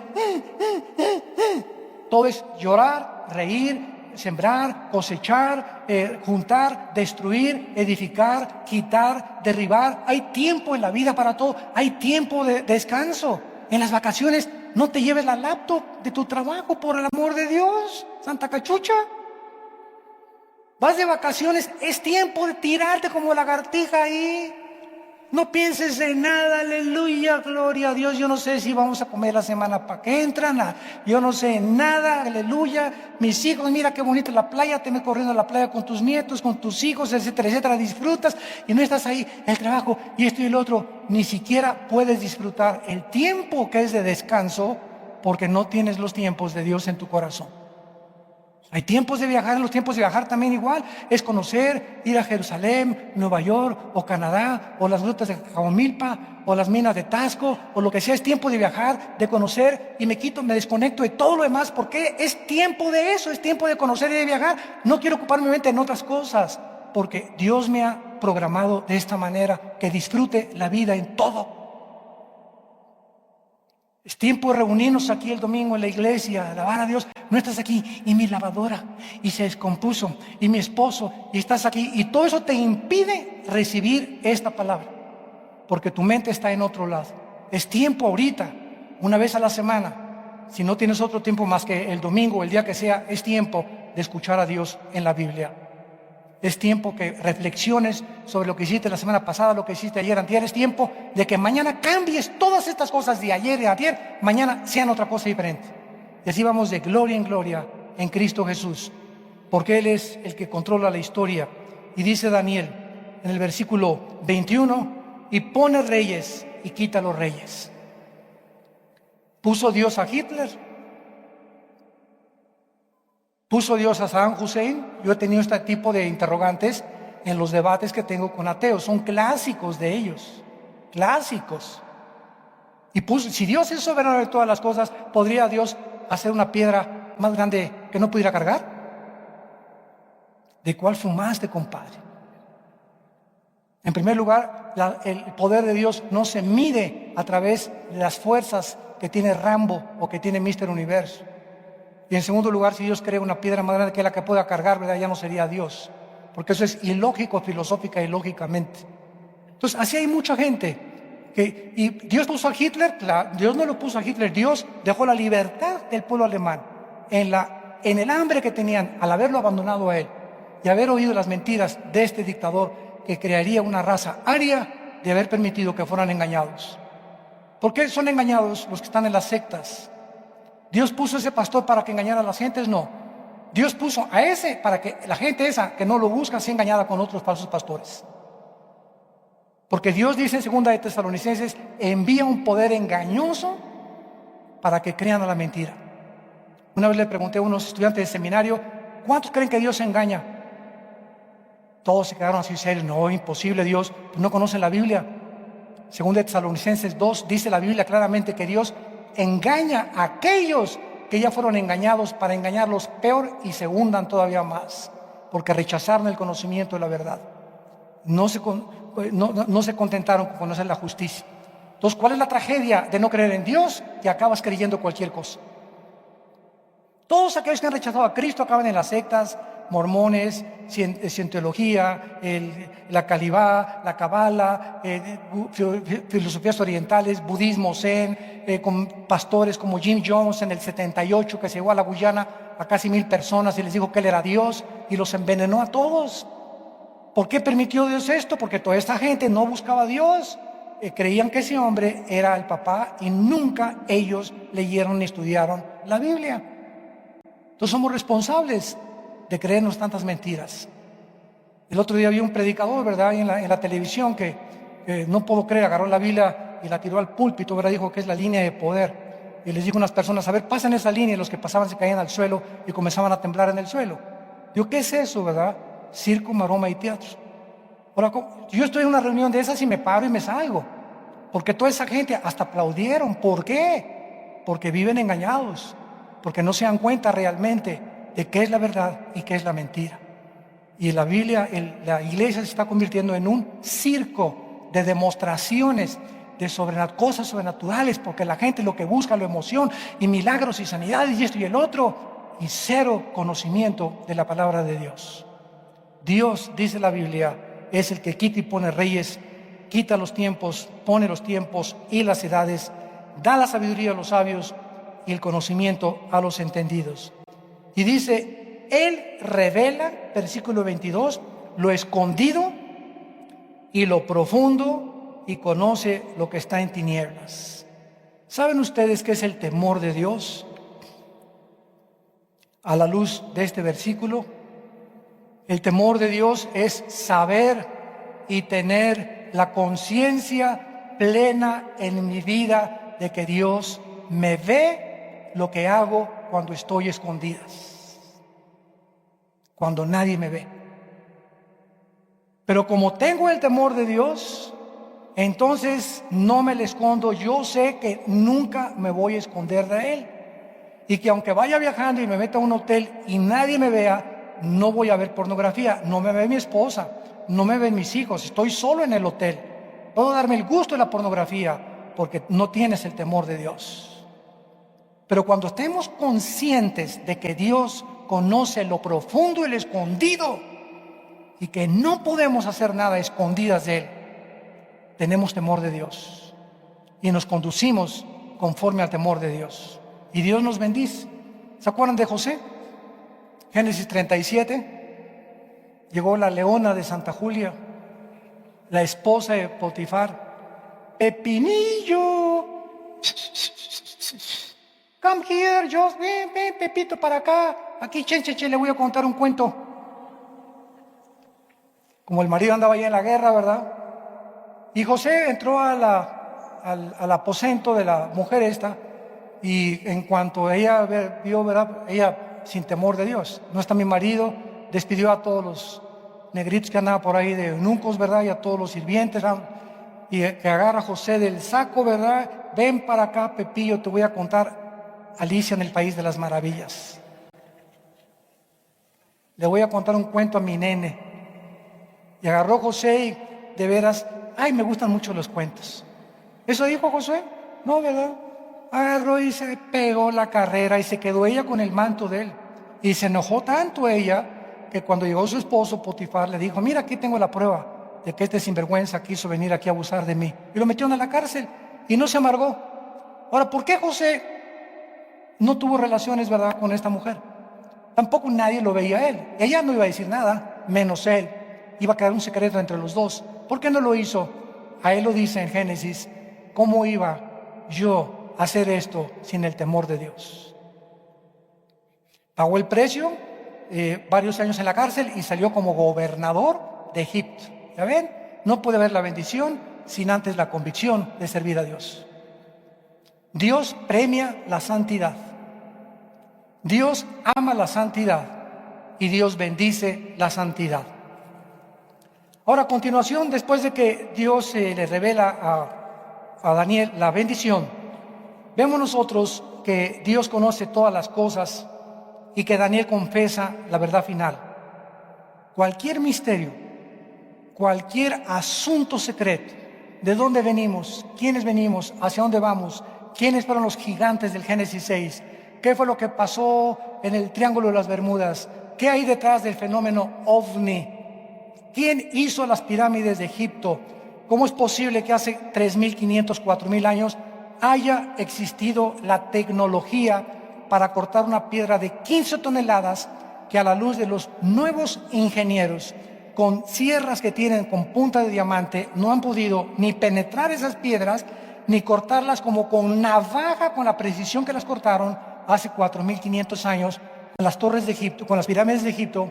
A: Todo es llorar, reír, sembrar, cosechar, juntar, destruir, edificar, quitar, derribar. Hay tiempo en la vida para todo. Hay tiempo de descanso. En las vacaciones no te lleves la laptop de tu trabajo, por el amor de Dios, Santa Cachucha. Vas de vacaciones, es tiempo de tirarte como lagartija ahí. No pienses en nada, aleluya, gloria a Dios. Yo no sé si vamos a comer la semana para que entran. Yo no sé nada, aleluya. Mis hijos, mira qué bonita la playa, te me corriendo a la playa con tus nietos, con tus hijos, etcétera, etcétera. Disfrutas y no estás ahí, el trabajo y esto y el otro. Ni siquiera puedes disfrutar el tiempo que es de descanso, porque no tienes los tiempos de Dios en tu corazón. Hay tiempos de viajar, en los tiempos de viajar también igual, es conocer, ir a Jerusalén, Nueva York o Canadá, o las rutas de Jamilpa, o las minas de Tasco, o lo que sea. Es tiempo de viajar, de conocer, y me desconecto de todo lo demás, porque es tiempo de eso, es tiempo de conocer y de viajar. No quiero ocupar mi mente en otras cosas, porque Dios me ha programado de esta manera, que disfrute la vida en todo. Es tiempo de reunirnos aquí el domingo en la iglesia, alabar a Dios. No estás aquí, y mi lavadora, y se descompuso, y mi esposo, y estás aquí. Y todo eso te impide recibir esta palabra, porque tu mente está en otro lado. Es tiempo ahorita, una vez a la semana. Si no tienes otro tiempo más que el domingo, el día que sea, es tiempo de escuchar a Dios en la Biblia. Es tiempo que reflexiones sobre lo que hiciste la semana pasada, lo que hiciste ayer, antier. Es tiempo de que mañana cambies todas estas cosas de ayer y antier, mañana sean otra cosa diferente. Y así vamos de gloria en gloria en Cristo Jesús, porque Él es el que controla la historia. Y dice Daniel en el versículo 21, y pone reyes y quita los reyes. ¿Puso Dios a Hitler? ¿Puso Dios a Saddam Hussein? Yo he tenido este tipo de interrogantes en los debates que tengo con ateos. Son clásicos de ellos, clásicos. Y si Dios es soberano de todas las cosas, ¿podría Dios hacer una piedra más grande que no pudiera cargar? ¿De cuál fumaste, compadre? En primer lugar, el poder de Dios no se mide a través de las fuerzas que tiene Rambo o que tiene Mr. Universo. Y en segundo lugar, si Dios crea una piedra más grande que la que pueda cargar, ¿verdad?, ya no sería Dios, porque eso es ilógico, filosófica y lógicamente. Entonces, así hay mucha gente y Dios puso a Hitler. Dios no lo puso a Hitler. Dios dejó la libertad del pueblo alemán en el hambre que tenían al haberlo abandonado a él y haber oído las mentiras de este dictador que crearía una raza aria, de haber permitido que fueran engañados. ¿Por qué son engañados los que están en las sectas? ¿Dios puso a ese pastor para que engañara a las gentes? No. Dios puso a ese para que la gente esa que no lo busca sea engañada con otros falsos pastores. Porque Dios dice en 2 de Tesalonicenses, envía un poder engañoso para que crean a la mentira. Una vez le pregunté a unos estudiantes de seminario, ¿cuántos creen que Dios engaña? Todos se quedaron así serios. No, imposible, Dios, pues no conocen la Biblia. 2 de Tesalonicenses 2 dice la Biblia claramente que Dios engaña a aquellos que ya fueron engañados para engañarlos peor y se hundan todavía más, porque rechazaron el conocimiento de la verdad. No se contentaron con conocer la justicia. Entonces, ¿cuál es la tragedia de no creer en Dios? Que acabas creyendo cualquier cosa. Todos aquellos que han rechazado a Cristo acaban en las sectas, mormones, cientología, la calibá, la cabala, filosofías orientales, budismo zen, con pastores como Jim Jones en el 78, que se llevó a la Guyana a casi 1000 personas y les dijo que él era Dios y los envenenó a todos. ¿Por qué permitió Dios esto? Porque toda esta gente no buscaba a Dios, creían que ese hombre era el papá y nunca ellos leyeron ni estudiaron la Biblia. Entonces somos responsables de creernos tantas mentiras. El otro día vi un predicador, ¿verdad?, en la televisión que no puedo creer, agarró la Biblia y la tiró al púlpito, ¿verdad? Dijo que es la línea de poder. Y les dijo a unas personas, a ver, pasen esa línea, y los que pasaban se caían al suelo y comenzaban a temblar en el suelo. Digo, ¿qué es eso, verdad? Circo, maroma y teatro. Ahora, yo estoy en una reunión de esas y me paro y me salgo, porque toda esa gente hasta aplaudieron. ¿Por qué? Porque viven engañados, porque no se dan cuenta realmente de qué es la verdad y qué es la mentira. Y la Biblia, la iglesia se está convirtiendo en un circo de demostraciones de cosas sobrenaturales, porque la gente lo que busca es la emoción y milagros y sanidades y esto y el otro, y cero conocimiento de la palabra de Dios. Dios, dice la Biblia, es el que quita y pone reyes, quita los tiempos, pone los tiempos y las edades, da la sabiduría a los sabios y el conocimiento a los entendidos. Y dice, Él revela, versículo 22, lo escondido y lo profundo, y conoce lo que está en tinieblas. ¿Saben ustedes qué es el temor de Dios? A la luz de este versículo, el temor de Dios es saber y tener la conciencia plena en mi vida de que Dios me ve lo que hago cuando estoy escondidas, cuando nadie me ve. Pero como tengo el temor de Dios, entonces no me le escondo. Yo sé que nunca me voy a esconder de Él, y que aunque vaya viajando y me meta a un hotel y nadie me vea, no voy a ver pornografía. No me ve mi esposa, no me ven mis hijos, estoy solo en el hotel. Puedo darme el gusto de la pornografía porque no tienes el temor de Dios. Pero cuando estemos conscientes de que Dios conoce lo profundo y lo escondido y que no podemos hacer nada a escondidas de Él, tenemos temor de Dios y nos conducimos conforme al temor de Dios. Y Dios nos bendice. ¿Se acuerdan de José? Génesis 37. Llegó la leona de Santa Julia, la esposa de Potifar. Pepinillo, come here, Dios, ven, Pepito, para acá. Aquí, che, le voy a contar un cuento. Como el marido andaba allá en la guerra, ¿verdad? Y José entró al aposento de la mujer esta, y en cuanto ella vio, ¿verdad? Ella, sin temor de Dios, no está mi marido, despidió a todos los negritos que andaban por ahí de eunucos, ¿verdad? Y a todos los sirvientes, ¿verdad? Y que agarra a José del saco, ¿verdad? Ven para acá, Pepillo, te voy a contar Alicia en el País de las Maravillas. Le voy a contar un cuento a mi nene. Y agarró José y de veras, ay, me gustan mucho los cuentos. ¿Eso dijo José? No, ¿verdad? Agarró y se pegó la carrera y se quedó ella con el manto de él. Y se enojó tanto ella que cuando llegó su esposo Potifar le dijo, mira, aquí tengo la prueba de que este sinvergüenza quiso venir aquí a abusar de mí. Y lo metieron a la cárcel y no se amargó. Ahora, ¿por qué José no tuvo relaciones, verdad, con esta mujer? Tampoco nadie lo veía a él. Ella no iba a decir nada, menos él. Iba a quedar un secreto entre los dos. ¿Por qué no lo hizo? A él lo dice en Génesis. ¿Cómo iba yo a hacer esto sin el temor de Dios? Pagó el precio, varios años en la cárcel y salió como gobernador de Egipto. ¿Ya ven? No puede haber la bendición sin antes la convicción de servir a Dios. Dios premia la santidad. Dios ama la santidad y Dios bendice la santidad. Ahora, a continuación, después de que Dios le revela a Daniel la bendición, vemos nosotros que Dios conoce todas las cosas y que Daniel confiesa la verdad final. Cualquier misterio, cualquier asunto secreto, de dónde venimos, quiénes venimos, hacia dónde vamos, quiénes fueron los gigantes del Génesis 6, qué fue lo que pasó en el Triángulo de las Bermudas, qué hay detrás del fenómeno OVNI, quién hizo las pirámides de Egipto, cómo es posible que hace 3.500, 4.000 años haya existido la tecnología para cortar una piedra de 15 toneladas que a la luz de los nuevos ingenieros con sierras que tienen con punta de diamante no han podido ni penetrar esas piedras ni cortarlas como con navaja con la precisión que las cortaron hace 4.500 años con las torres de Egipto, con las pirámides de Egipto,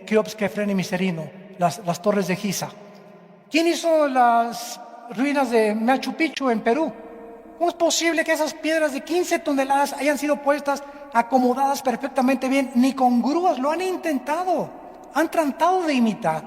A: Keops, Kefren y Miserino, las torres de Giza. ¿Quién hizo las ruinas de Machu Picchu en Perú? ¿Cómo es posible que esas piedras de 15 toneladas hayan sido puestas, acomodadas perfectamente bien? Ni con grúas, lo han intentado. Han tratado de imitar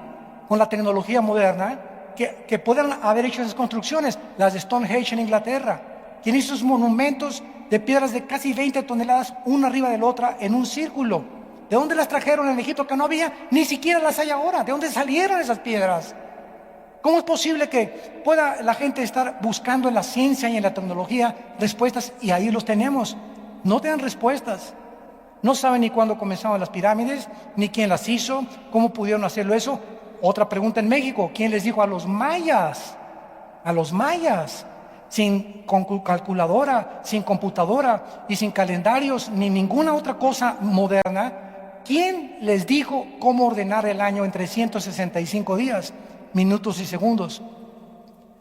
A: con la tecnología moderna que puedan haber hecho esas construcciones. Las de Stonehenge en Inglaterra. ¿Quién hizo esos monumentos de piedras de casi 20 toneladas, una arriba de la otra, en un círculo? ¿De dónde las trajeron en Egipto que no había? Ni siquiera las hay ahora. ¿De dónde salieron esas piedras? ¿Cómo es posible que pueda la gente estar buscando en la ciencia y en la tecnología respuestas y ahí los tenemos? No te dan respuestas. No saben ni cuándo comenzaron las pirámides, ni quién las hizo, cómo pudieron hacerlo eso. Otra pregunta en México, ¿quién les dijo a los mayas? A los mayas, sin calculadora, sin computadora y sin calendarios, ni ninguna otra cosa moderna. ¿Quién les dijo cómo ordenar el año en 365 días? Minutos y segundos.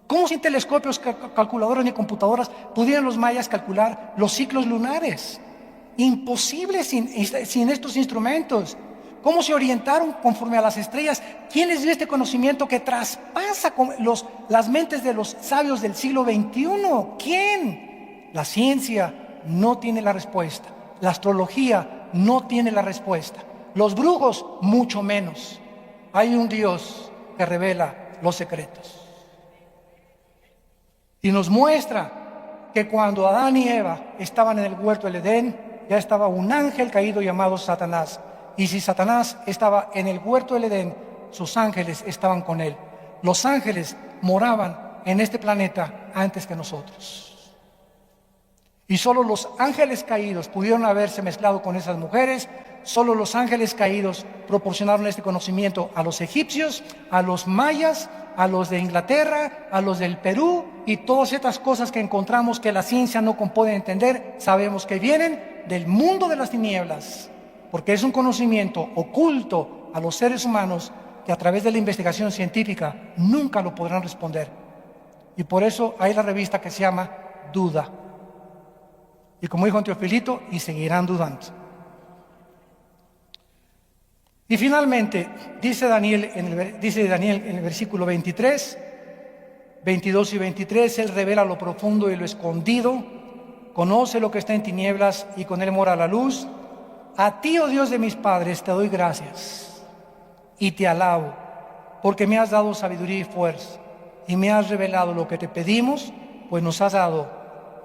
A: ¿Cómo sin telescopios, calculadoras ni computadoras pudieran los mayas calcular los ciclos lunares? Imposible sin estos instrumentos. ¿Cómo se orientaron conforme a las estrellas? ¿Quién les dio este conocimiento que traspasa las mentes de los sabios del siglo XXI? ¿Quién? La ciencia no tiene la respuesta. La astrología no tiene la respuesta. Los brujos, mucho menos. Hay un Dios que revela los secretos. Y nos muestra que cuando Adán y Eva estaban en el huerto del Edén, ya estaba un ángel caído llamado Satanás. Y si Satanás estaba en el huerto del Edén, sus ángeles estaban con él. Los ángeles moraban en este planeta antes que nosotros. Y solo los ángeles caídos pudieron haberse mezclado con esas mujeres. Solo los ángeles caídos proporcionaron este conocimiento a los egipcios, a los mayas, a los de Inglaterra, a los del Perú, y todas estas cosas que encontramos que la ciencia no puede entender, sabemos que vienen del mundo de las tinieblas, porque es un conocimiento oculto a los seres humanos que a través de la investigación científica nunca lo podrán responder. Y por eso hay la revista que se llama Duda. Y como dijo Teofilito, y seguirán dudando. Y finalmente, dice Daniel en el versículo 23, 22 y 23, Él revela lo profundo y lo escondido, conoce lo que está en tinieblas y con Él mora la luz. A ti, oh Dios de mis padres, te doy gracias y te alabo, porque me has dado sabiduría y fuerza, y me has revelado lo que te pedimos, pues nos has dado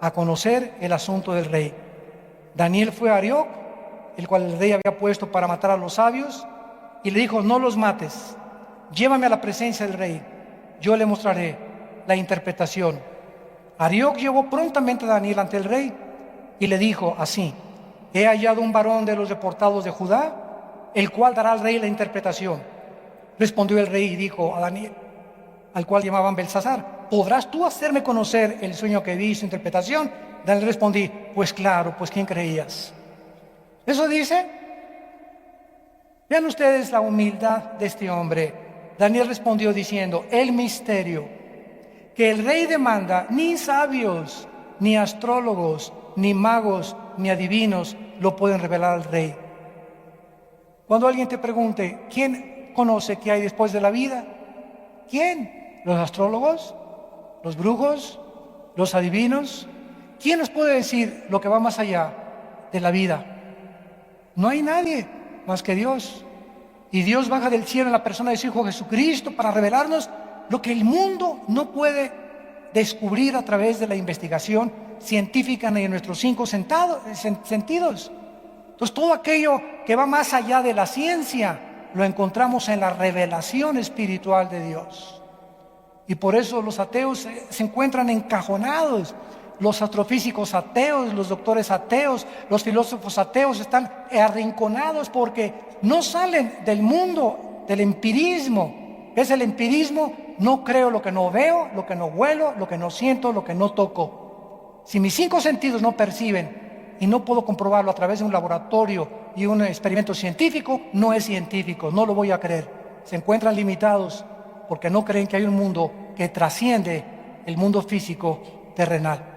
A: a conocer el asunto del rey. Daniel fue a Arioc, el cual el rey había puesto para matar a los sabios, y le dijo: no los mates, llévame a la presencia del rey, yo le mostraré la interpretación. Arioc llevó prontamente a Daniel ante el rey y le dijo así: he hallado un varón de los deportados de Judá, el cual dará al rey la interpretación. Respondió el rey y dijo a Daniel, al cual llamaban Belsasar: ¿podrás tú hacerme conocer el sueño que vi y su interpretación? Daniel respondí: pues claro, pues ¿quién creías? Eso dice. Vean ustedes la humildad de este hombre. Daniel respondió diciendo: el misterio que el rey demanda, ni sabios, ni astrólogos, ni magos, ni adivinos lo pueden revelar al rey. Cuando alguien te pregunte: ¿quién conoce qué hay después de la vida? ¿Quién? ¿Los astrólogos? ¿Los brujos? ¿Los adivinos? ¿Quién nos puede decir lo que va más allá de la vida? No hay nadie más que Dios. Y Dios baja del cielo en la persona de su Hijo Jesucristo para revelarnos lo que el mundo no puede descubrir a través de la investigación científica ni de nuestros 5 sentidos. Entonces, todo aquello que va más allá de la ciencia lo encontramos en la revelación espiritual de Dios. Y por eso los ateos se encuentran encajonados. Los astrofísicos ateos, los doctores ateos, los filósofos ateos están arrinconados porque no salen del mundo del empirismo. ¿Qué es el empirismo? No creo lo que no veo, lo que no huelo, lo que no siento, lo que no toco. Si mis 5 sentidos no perciben y no puedo comprobarlo a través de un laboratorio y un experimento científico, no es científico, no lo voy a creer. Se encuentran limitados porque no creen que hay un mundo que trasciende el mundo físico terrenal.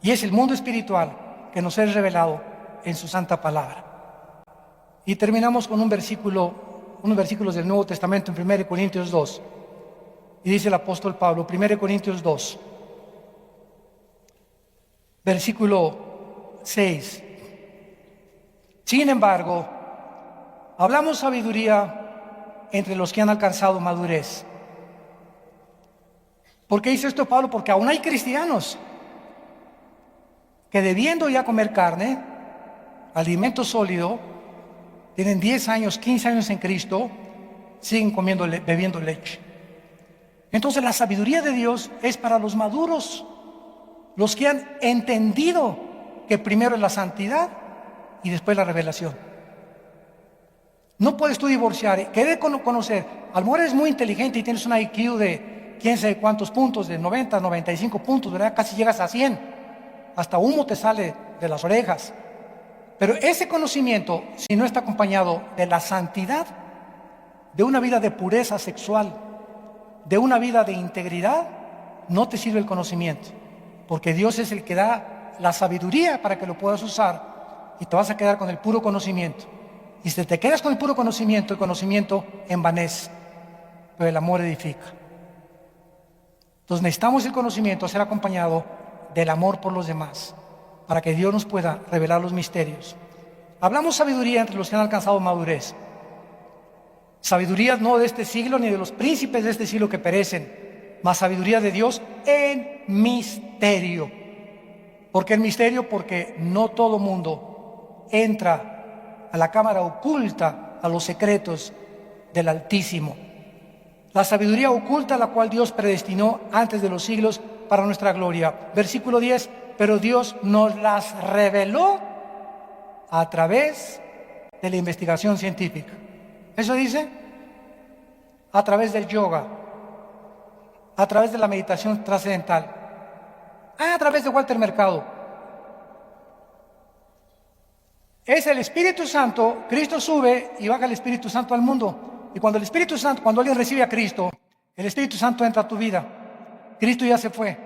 A: Y es el mundo espiritual que nos es revelado en su santa palabra. Y terminamos con unos versículos del Nuevo Testamento en 1 Corintios 2. Y dice el apóstol Pablo, 1 Corintios 2, versículo 6. Sin embargo, hablamos sabiduría entre los que han alcanzado madurez. ¿Por qué dice esto Pablo? Porque aún hay cristianos que, debiendo ya comer carne, alimento sólido, tienen 10 años, 15 años en Cristo, siguen bebiendo leche. Entonces la sabiduría de Dios es para los maduros, los que han entendido que primero es la santidad y después la revelación. No puedes tú divorciar, querer conocer. A lo mejor eres muy inteligente y tienes un IQ de quién sabe cuántos puntos, de 90, 95 puntos, ¿verdad? Casi llegas a 100. Hasta humo te sale de las orejas. Pero ese conocimiento, si no está acompañado de la santidad, de una vida de pureza sexual, de una vida de integridad, no te sirve el conocimiento. Porque Dios es el que da la sabiduría para que lo puedas usar y te vas a quedar con el puro conocimiento. Y si te quedas con el puro conocimiento, el conocimiento envanece, pero el amor edifica. Entonces necesitamos el conocimiento ser acompañado del amor por los demás, para que Dios nos pueda revelar los misterios. Hablamos sabiduría entre los que han alcanzado madurez. Sabiduría no de este siglo ni de los príncipes de este siglo que perecen, mas sabiduría de Dios en misterio. ¿Por qué en misterio? Porque no todo mundo entra a la cámara oculta, a los secretos del Altísimo. La sabiduría oculta, la cual Dios predestinó antes de los siglos para nuestra gloria. Versículo 10, pero Dios nos las reveló a través de la investigación científica. Eso dice, a través del yoga, a través de la meditación trascendental, a través de Walter Mercado. Es el Espíritu Santo. Cristo sube y baja el Espíritu Santo al mundo. Y cuando el Espíritu Santo, cuando alguien recibe a Cristo, el Espíritu Santo entra a tu vida. Cristo ya se fue.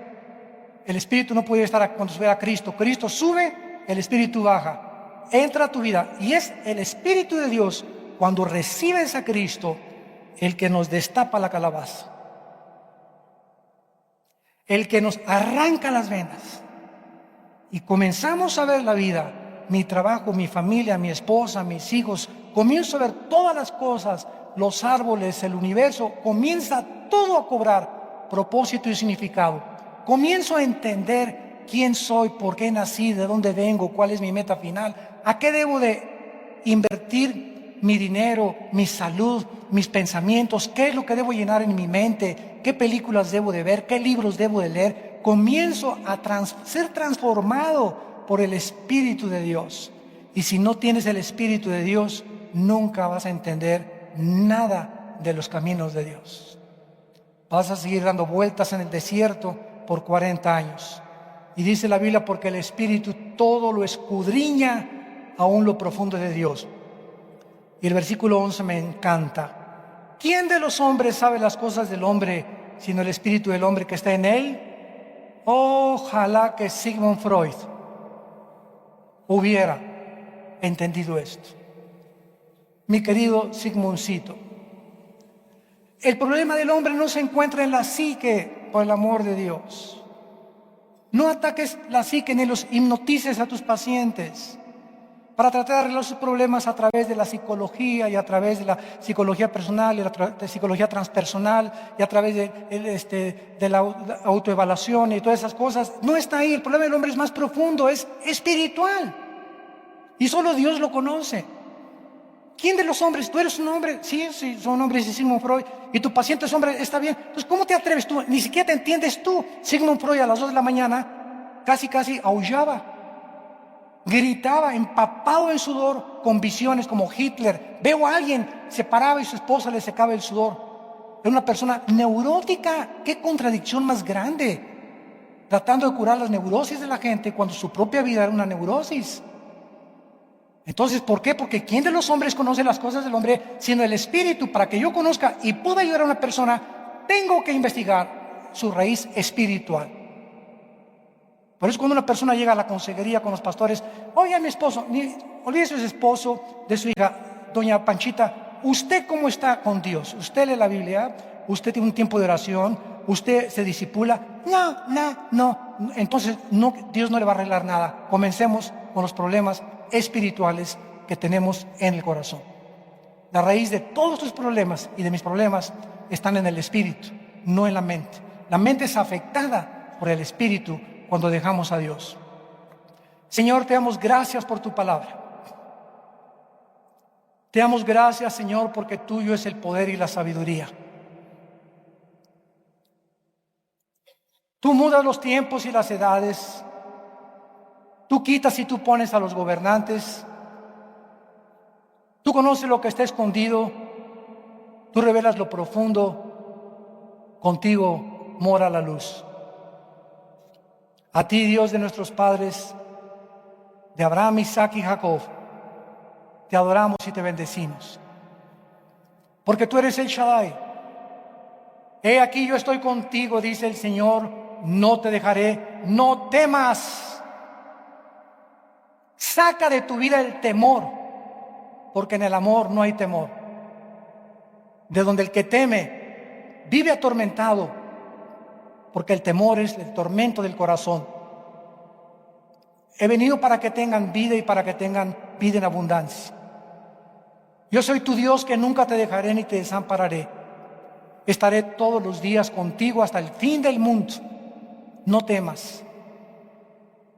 A: El Espíritu no puede estar cuando sube a Cristo. Cristo sube, el Espíritu baja. Entra a tu vida. Y es el Espíritu de Dios, cuando recibes a Cristo, el que nos destapa la calabaza. El que nos arranca las venas. Y comenzamos a ver la vida. Mi trabajo, mi familia, mi esposa, mis hijos. Comienzo a ver todas las cosas, los árboles, el universo. Comienza todo a cobrar propósito y significado. Comienzo a entender quién soy, por qué nací, de dónde vengo, cuál es mi meta final, a qué debo de invertir mi dinero, mi salud, mis pensamientos, qué es lo que debo llenar en mi mente, qué películas debo de ver, qué libros debo de leer. Comienzo a ser transformado por el Espíritu de Dios. Y si no tienes el Espíritu de Dios, nunca vas a entender nada de los caminos de Dios. Vas a seguir dando vueltas en el desierto por 40 años. Y dice la Biblia, porque el Espíritu todo lo escudriña, aún lo profundo de Dios. Y el versículo 11 me encanta. ¿Quién de los hombres sabe las cosas del hombre, sino el Espíritu del hombre que está en él? Ojalá que Sigmund Freud hubiera entendido esto. Mi querido Sigmundcito, el problema del hombre no se encuentra en la psique, por el amor de Dios. No ataques la psique ni los hipnotices a tus pacientes para tratar de arreglar sus problemas a través de la psicología y a través de la psicología personal y de psicología transpersonal y a través de la autoevaluación y todas esas cosas. No está ahí. El problema del hombre es más profundo, es espiritual. Y solo Dios lo conoce. ¿Quién de los hombres? ¿Tú eres un hombre? Sí, son hombres, dice Sigmund Freud. Y tu paciente es hombre, está bien. Entonces, ¿cómo te atreves tú? Ni siquiera te entiendes tú. Sigmund Freud a las 2 de la mañana casi aullaba, gritaba, empapado en sudor, con visiones como Hitler. Veo a alguien, se paraba y su esposa le secaba el sudor. Era una persona neurótica. ¡Qué contradicción más grande! Tratando de curar las neurosis de la gente cuando su propia vida era una neurosis. Entonces, ¿por qué? Porque ¿quién de los hombres conoce las cosas del hombre sino el Espíritu? Para que yo conozca y pueda ayudar a una persona, tengo que investigar su raíz espiritual. Por eso cuando una persona llega a la consejería con los pastores, oye, mi esposo, olvídese de su esposo, de su hija, doña Panchita, ¿usted cómo está con Dios? ¿Usted lee la Biblia? ¿Usted tiene un tiempo de oración? ¿Usted se disipula? No. Entonces, Dios no le va a arreglar nada. Comencemos con los problemas espirituales que tenemos en el corazón. La raíz de todos tus problemas y de mis problemas están en el espíritu, no en la mente. La mente es afectada por el espíritu cuando dejamos a Dios. Señor, te damos gracias por tu palabra. Te damos gracias, Señor, porque tuyo es el poder y la sabiduría. Tú mudas los tiempos y las edades. Tú quitas y tú pones a los gobernantes. Tú conoces lo que está escondido. Tú revelas lo profundo. Contigo mora la luz. A ti, Dios de nuestros padres, de Abraham, Isaac y Jacob, te adoramos y te bendecimos. Porque tú eres el Shaddai. He aquí yo estoy contigo, dice el Señor, no te dejaré, no temas. Saca de tu vida el temor, porque en el amor no hay temor. De donde el que teme vive atormentado, porque el temor es el tormento del corazón. He venido para que tengan vida y para que tengan vida en abundancia. Yo soy tu Dios que nunca te dejaré ni te desampararé. Estaré todos los días contigo hasta el fin del mundo. No temas.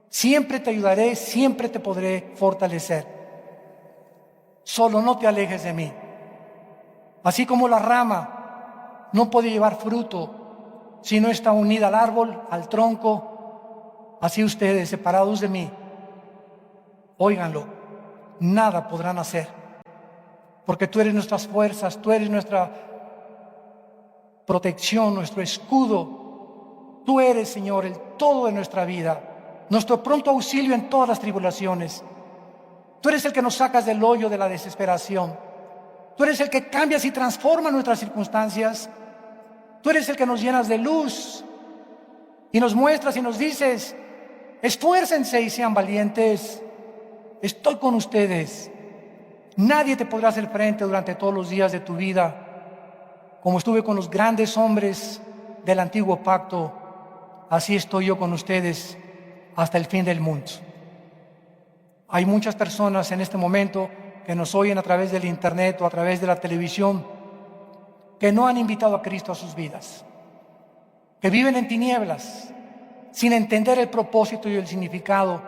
A: Siempre te ayudaré, siempre te podré fortalecer. Solo no te alejes de mí. Así como la rama no puede llevar fruto si no está unida al árbol, al tronco, así ustedes, separados de mí, óiganlo, nada podrán hacer, porque tú eres nuestras fuerzas, tú eres nuestra protección, nuestro escudo. Tú eres, Señor, el todo de nuestra vida, nuestro pronto auxilio en todas las tribulaciones. Tú eres el que nos sacas del hoyo de la desesperación. Tú eres el que cambias y transforma nuestras circunstancias. Tú eres el que nos llenas de luz y nos muestras y nos dices: esfuércense y sean valientes. Estoy con ustedes. Nadie te podrá hacer frente durante todos los días de tu vida. Como estuve con los grandes hombres del antiguo pacto, así estoy yo con ustedes hasta el fin del mundo. Hay muchas personas en este momento que nos oyen a través del internet o a través de la televisión que no han invitado a Cristo a sus vidas, que viven en tinieblas sin entender el propósito y el significado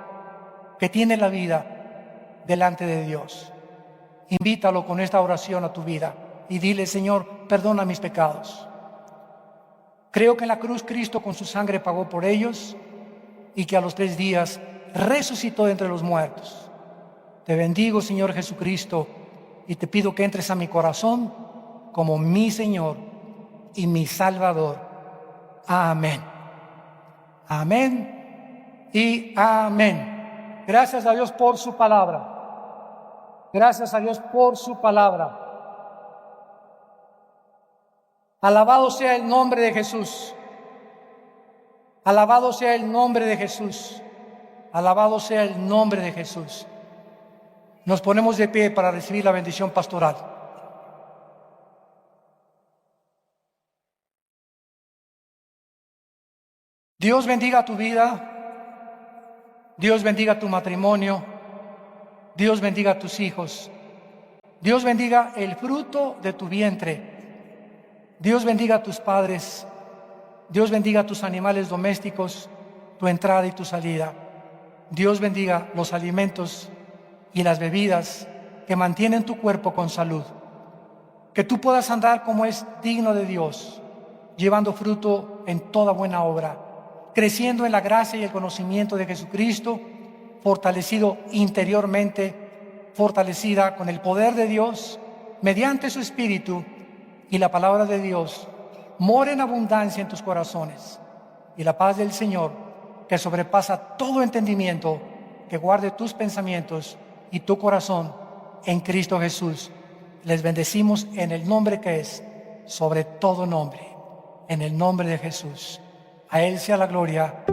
A: que tiene la vida delante de Dios. Invítalo con esta oración a tu vida y dile: Señor, perdona mis pecados. Creo que en la cruz Cristo con su sangre pagó por ellos y que a los 3 días resucitó de entre los muertos. Te bendigo, Señor Jesucristo, y te pido que entres a mi corazón como mi Señor y mi Salvador. Amén. Amén y amén. Gracias a Dios por su palabra. Gracias a Dios por su palabra. Alabado sea el nombre de Jesús. Alabado sea el nombre de Jesús. Alabado sea el nombre de Jesús. Nos ponemos de pie para recibir la bendición pastoral. Dios bendiga tu vida. Dios bendiga tu matrimonio. Dios bendiga tus hijos. Dios bendiga el fruto de tu vientre. Dios bendiga a tus padres. Dios bendiga a tus animales domésticos, tu entrada y tu salida. Dios bendiga los alimentos y las bebidas que mantienen tu cuerpo con salud. Que tú puedas andar como es digno de Dios, llevando fruto en toda buena obra, creciendo en la gracia y el conocimiento de Jesucristo, fortalecido interiormente, fortalecida con el poder de Dios, mediante su Espíritu, y la palabra de Dios more en abundancia en tus corazones. Y la paz del Señor, que sobrepasa todo entendimiento, que guarde tus pensamientos y tu corazón en Cristo Jesús. Les bendecimos en el nombre que es sobre todo nombre, en el nombre de Jesús. A Él sea la gloria.